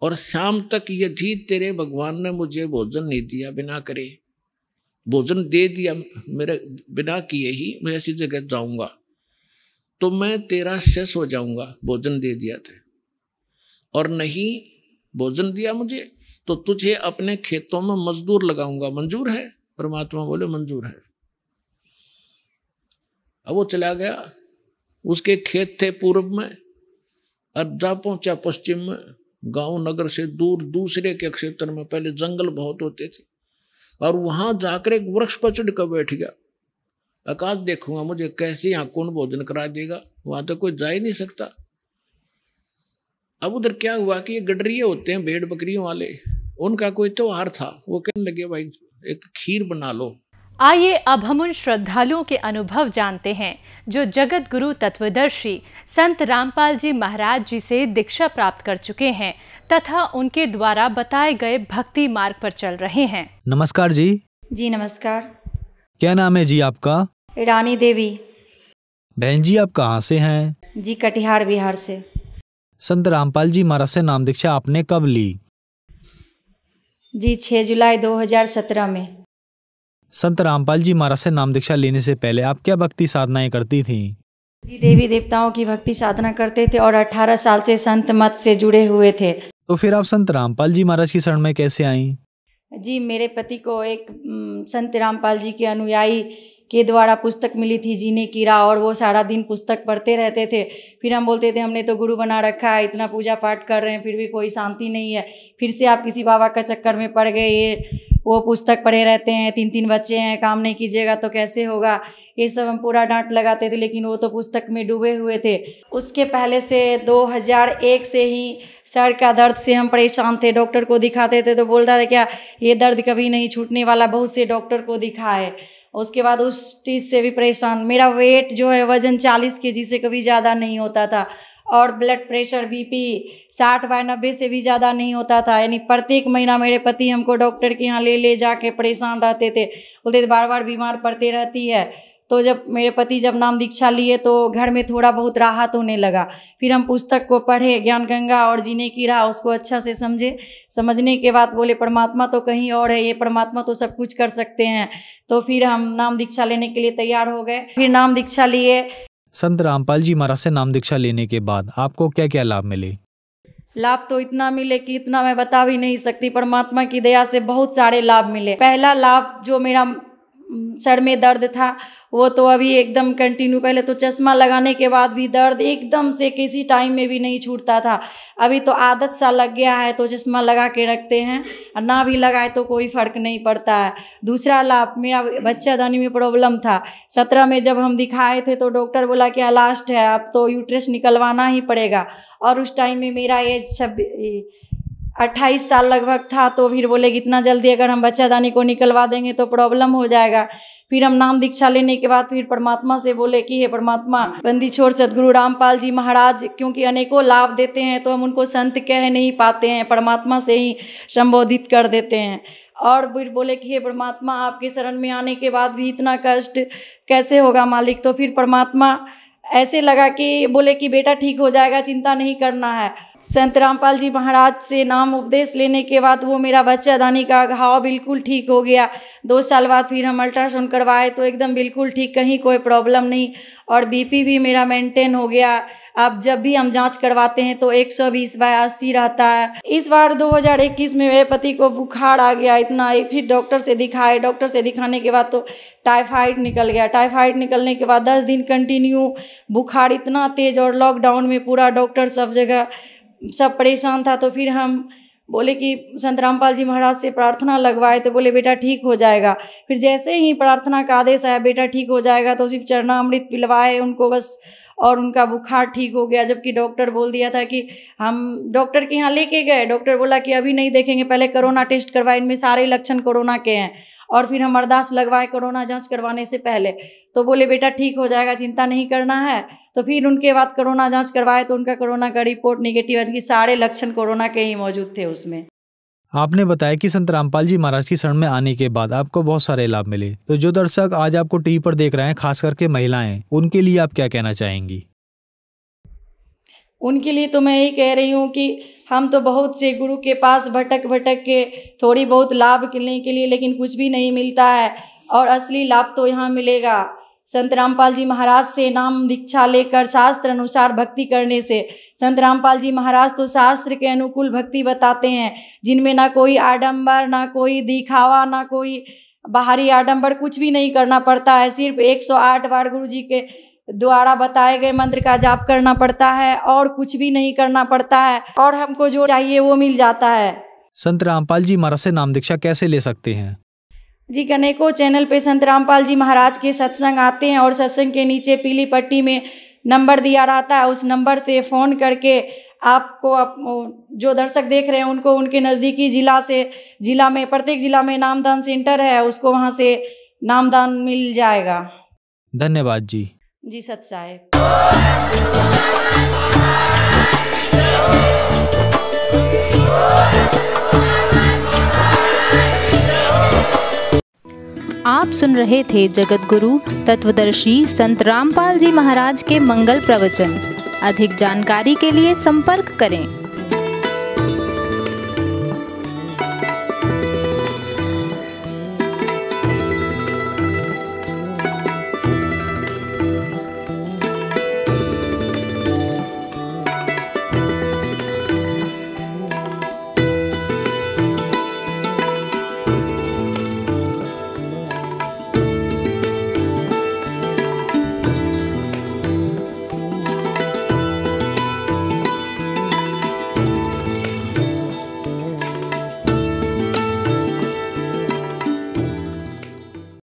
और शाम तक यदि तेरे भगवान ने मुझे भोजन नहीं दिया, बिना करे भोजन दे दिया मेरे बिना किए ही मैं ऐसी जगह जाऊंगा, तो मैं तेरा शेष हो जाऊंगा, भोजन दे दिया था, और नहीं भोजन दिया मुझे तो तुझे अपने खेतों में मजदूर लगाऊंगा, मंजूर है। परमात्मा बोले मंजूर है। अब वो चला गया, उसके खेत थे पूर्व में, अब जा पहुंचा पश्चिम में, गांव नगर से दूर दूसरे के क्षेत्र में। पहले जंगल बहुत होते थे, और वहां जाकर एक वृक्ष पर चढ़ कर बैठ गया, आकाश देखूंगा मुझे कैसे यहाँ कौन भोजन करा देगा, वहां तो कोई जा ही नहीं सकता। अब उधर क्या हुआ कि ये गडरिये होते हैं भेड़ बकरियों वाले, उनका कोई त्योहार था, वो कहने लगे भाई एक खीर बना लो। आइए अब हम उन श्रद्धालुओं के अनुभव जानते हैं जो जगत गुरु तत्वदर्शी संत रामपाल जी महाराज जी से दीक्षा प्राप्त कर चुके हैं तथा उनके द्वारा बताए गए भक्ति मार्ग पर चल रहे हैं। नमस्कार जी। जी नमस्कार। क्या नाम है जी आपका? रानी देवी। बहन जी आप कहाँ से हैं? जी कटिहार बिहार से। संत रामपाल जी महाराज से नाम दीक्षा आपने कब ली? जी 6 जुलाई 2017 में। संत रामपाल जी महाराज से नाम दीक्षा लेने से पहले आप क्या भक्ति साधनाएं करती थी? जी देवी देवताओं की भक्ति साधना करते थे और 18 साल से संत मत से जुड़े हुए थे। तो फिर आप संत रामपाल जी महाराज की शरण में कैसे आईं? जी मेरे पति को एक संत रामपाल जी के अनुयायी के द्वारा पुस्तक मिली थी जीने की राह, और वो सारा दिन पुस्तक पढ़ते रहते थे। फिर हम बोलते थे हमने तो गुरु बना रखा है, इतना पूजा पाठ कर रहे हैं फिर भी कोई शांति नहीं है, फिर से आप किसी बाबा का चक्कर में पड़ गए, ये वो पुस्तक पढ़े रहते हैं, 3-3 बच्चे हैं, काम नहीं कीजिएगा तो कैसे होगा, ये सब हम पूरा डांट लगाते थे। लेकिन वो तो पुस्तक में डूबे हुए थे। उसके पहले से 2001 से ही सर का दर्द से हम परेशान थे। डॉक्टर को दिखाते थे तो बोलता था क्या ये दर्द कभी नहीं छूटने वाला, बहुत से डॉक्टर को दिखाए। उसके बाद उस चीज़ से भी परेशान। मेरा वेट जो है वज़न 40 kg से कभी ज़्यादा नहीं होता था, और ब्लड प्रेशर BP 60/90 से भी ज़्यादा नहीं होता था। यानी प्रत्येक महीना मेरे पति हमको डॉक्टर के यहाँ ले जाके परेशान रहते थे, बोलते थे बार बार बीमार पड़ते रहती है। तो जब मेरे पति जब नाम दीक्षा लिए तो घर में थोड़ा बहुत राहत होने लगा। फिर हम पुस्तक को पढ़े, ज्ञान गंगा और जीने की राह, उसको अच्छा से समझे। समझने के बाद बोले परमात्मा तो कहीं और है, ये परमात्मा तो सब कुछ कर सकते हैं। तो फिर हम नाम दीक्षा लेने के लिए तैयार हो गए। फिर नाम दीक्षा लिए। संत रामपाल जी महाराज से नाम दीक्षा लेने के बाद आपको क्या क्या लाभ मिले? लाभ तो इतना मिले कि इतना मैं बता भी नहीं सकती। परमात्मा की दया से बहुत सारे लाभ मिले। पहला लाभ जो मेरा सर में दर्द था वो तो अभी एकदम कंटिन्यू, पहले तो चश्मा लगाने के बाद भी दर्द एकदम से किसी टाइम में भी नहीं छूटता था। अभी तो आदत सा लग गया है तो चश्मा लगा के रखते हैं, और ना भी लगाए तो कोई फ़र्क नहीं पड़ता है। दूसरा लाभ, मेरा बच्चादानी में प्रॉब्लम था। 17 में जब हम दिखाए थे तो डॉक्टर बोला क्या लास्ट है, अब तो यूट्रस निकलवाना ही पड़ेगा। और उस टाइम में मेरा एज 28 साल लगभग था। तो फिर बोले कि इतना जल्दी अगर हम बच्चादानी को निकलवा देंगे तो प्रॉब्लम हो जाएगा। फिर हम नाम दीक्षा लेने के बाद फिर परमात्मा से बोले कि हे परमात्मा, बंदी छोड़ सदगुरु रामपाल जी महाराज क्योंकि अनेकों लाभ देते हैं तो हम उनको संत कह नहीं पाते हैं, परमात्मा से ही संबोधित कर देते हैं। और फिर बोले कि हे परमात्मा, आपके शरण में आने के बाद भी इतना कष्ट कैसे होगा मालिक। तो फिर परमात्मा ऐसे लगा कि बोले कि बेटा ठीक हो जाएगा, चिंता नहीं करना है। संत रामपाल जी महाराज से नाम उपदेश लेने के बाद वो मेरा बच्चादानी का घाव बिल्कुल ठीक हो गया। 2 साल बाद फिर हम अल्ट्रासाउंड करवाए तो एकदम बिल्कुल ठीक, कहीं कोई प्रॉब्लम नहीं। और BP भी मेरा मेंटेन हो गया। अब जब भी हम जांच करवाते हैं तो 120/80 रहता है। इस बार 2021 में मेरे पति को बुखार आ गया इतना, फिर डॉक्टर से दिखाए। डॉक्टर से दिखाने के बाद तो टाइफाइड निकल गया। टाइफाइड निकलने के बाद 10 दिन कंटिन्यू बुखार इतना तेज़, और लॉकडाउन में पूरा डॉक्टर सब जगह सब परेशान था। तो फिर हम बोले कि संत रामपाल जी महाराज से प्रार्थना लगवाए तो बोले बेटा ठीक हो जाएगा। फिर जैसे ही प्रार्थना का आदेश आया बेटा ठीक हो जाएगा तो सिर्फ चरणामृत पिलवाए उनको बस, और उनका बुखार ठीक हो गया। जबकि डॉक्टर बोल दिया था कि हम डॉक्टर के यहाँ लेके गए, डॉक्टर बोला कि अभी नहीं देखेंगे, पहले कोरोना टेस्ट करवाए, इनमें सारे लक्षण कोरोना के हैं। और फिर हम अरदास लगवाए कोरोना जांच करवाने से पहले, तो बोले बेटा ठीक हो जाएगा, चिंता नहीं करना है। तो फिर उनके बाद कोरोना जांच करवाए तो उनका कोरोना का रिपोर्ट निगेटिव है कि सारे लक्षण कोरोना के ही मौजूद थे उसमें। आपने बताया कि संत रामपाल जी महाराज की शरण में आने के बाद आपको बहुत सारे लाभ मिले। तो जो दर्शक आज आपको टीवी पर देख रहे हैं, खास करके महिलाएं, उनके लिए आप क्या कहना चाहेंगी? उनके लिए तो मैं यही कह रही हूँ कि हम तो बहुत से गुरु के पास भटक के थोड़ी बहुत लाभ लेने के लिए, लेकिन कुछ भी नहीं मिलता है। और असली लाभ तो यहाँ मिलेगा संत रामपाल जी महाराज से नाम दीक्षा लेकर शास्त्र अनुसार भक्ति करने से। संत रामपाल जी महाराज तो शास्त्र के अनुकूल भक्ति बताते हैं, जिनमें ना कोई आडंबर, ना कोई दिखावा, ना कोई बाहरी आडंबर, कुछ भी नहीं करना पड़ता है। सिर्फ 108 बार गुरु जी के द्वारा बताए गए मंत्र का जाप करना पड़ता है और कुछ भी नहीं करना पड़ता है, और हमको जो चाहिए वो मिल जाता है। संत रामपाल जी महाराज से नाम दीक्षा कैसे ले सकते हैं? जी, अनेकों चैनल पे संत रामपाल जी महाराज के सत्संग आते हैं, और सत्संग के नीचे पीली पट्टी में नंबर दिया रहता है। उस नंबर पे फ़ोन करके आपको जो दर्शक देख रहे हैं उनको उनके नज़दीकी जिला में प्रत्येक जिला में नामदान सेंटर है, उसको वहाँ से नामदान मिल जाएगा। धन्यवाद जी। जी सत साहेब। आप सुन रहे थे जगत गुरु तत्वदर्शी संत रामपाल जी महाराज के मंगल प्रवचन। अधिक जानकारी के लिए संपर्क करें।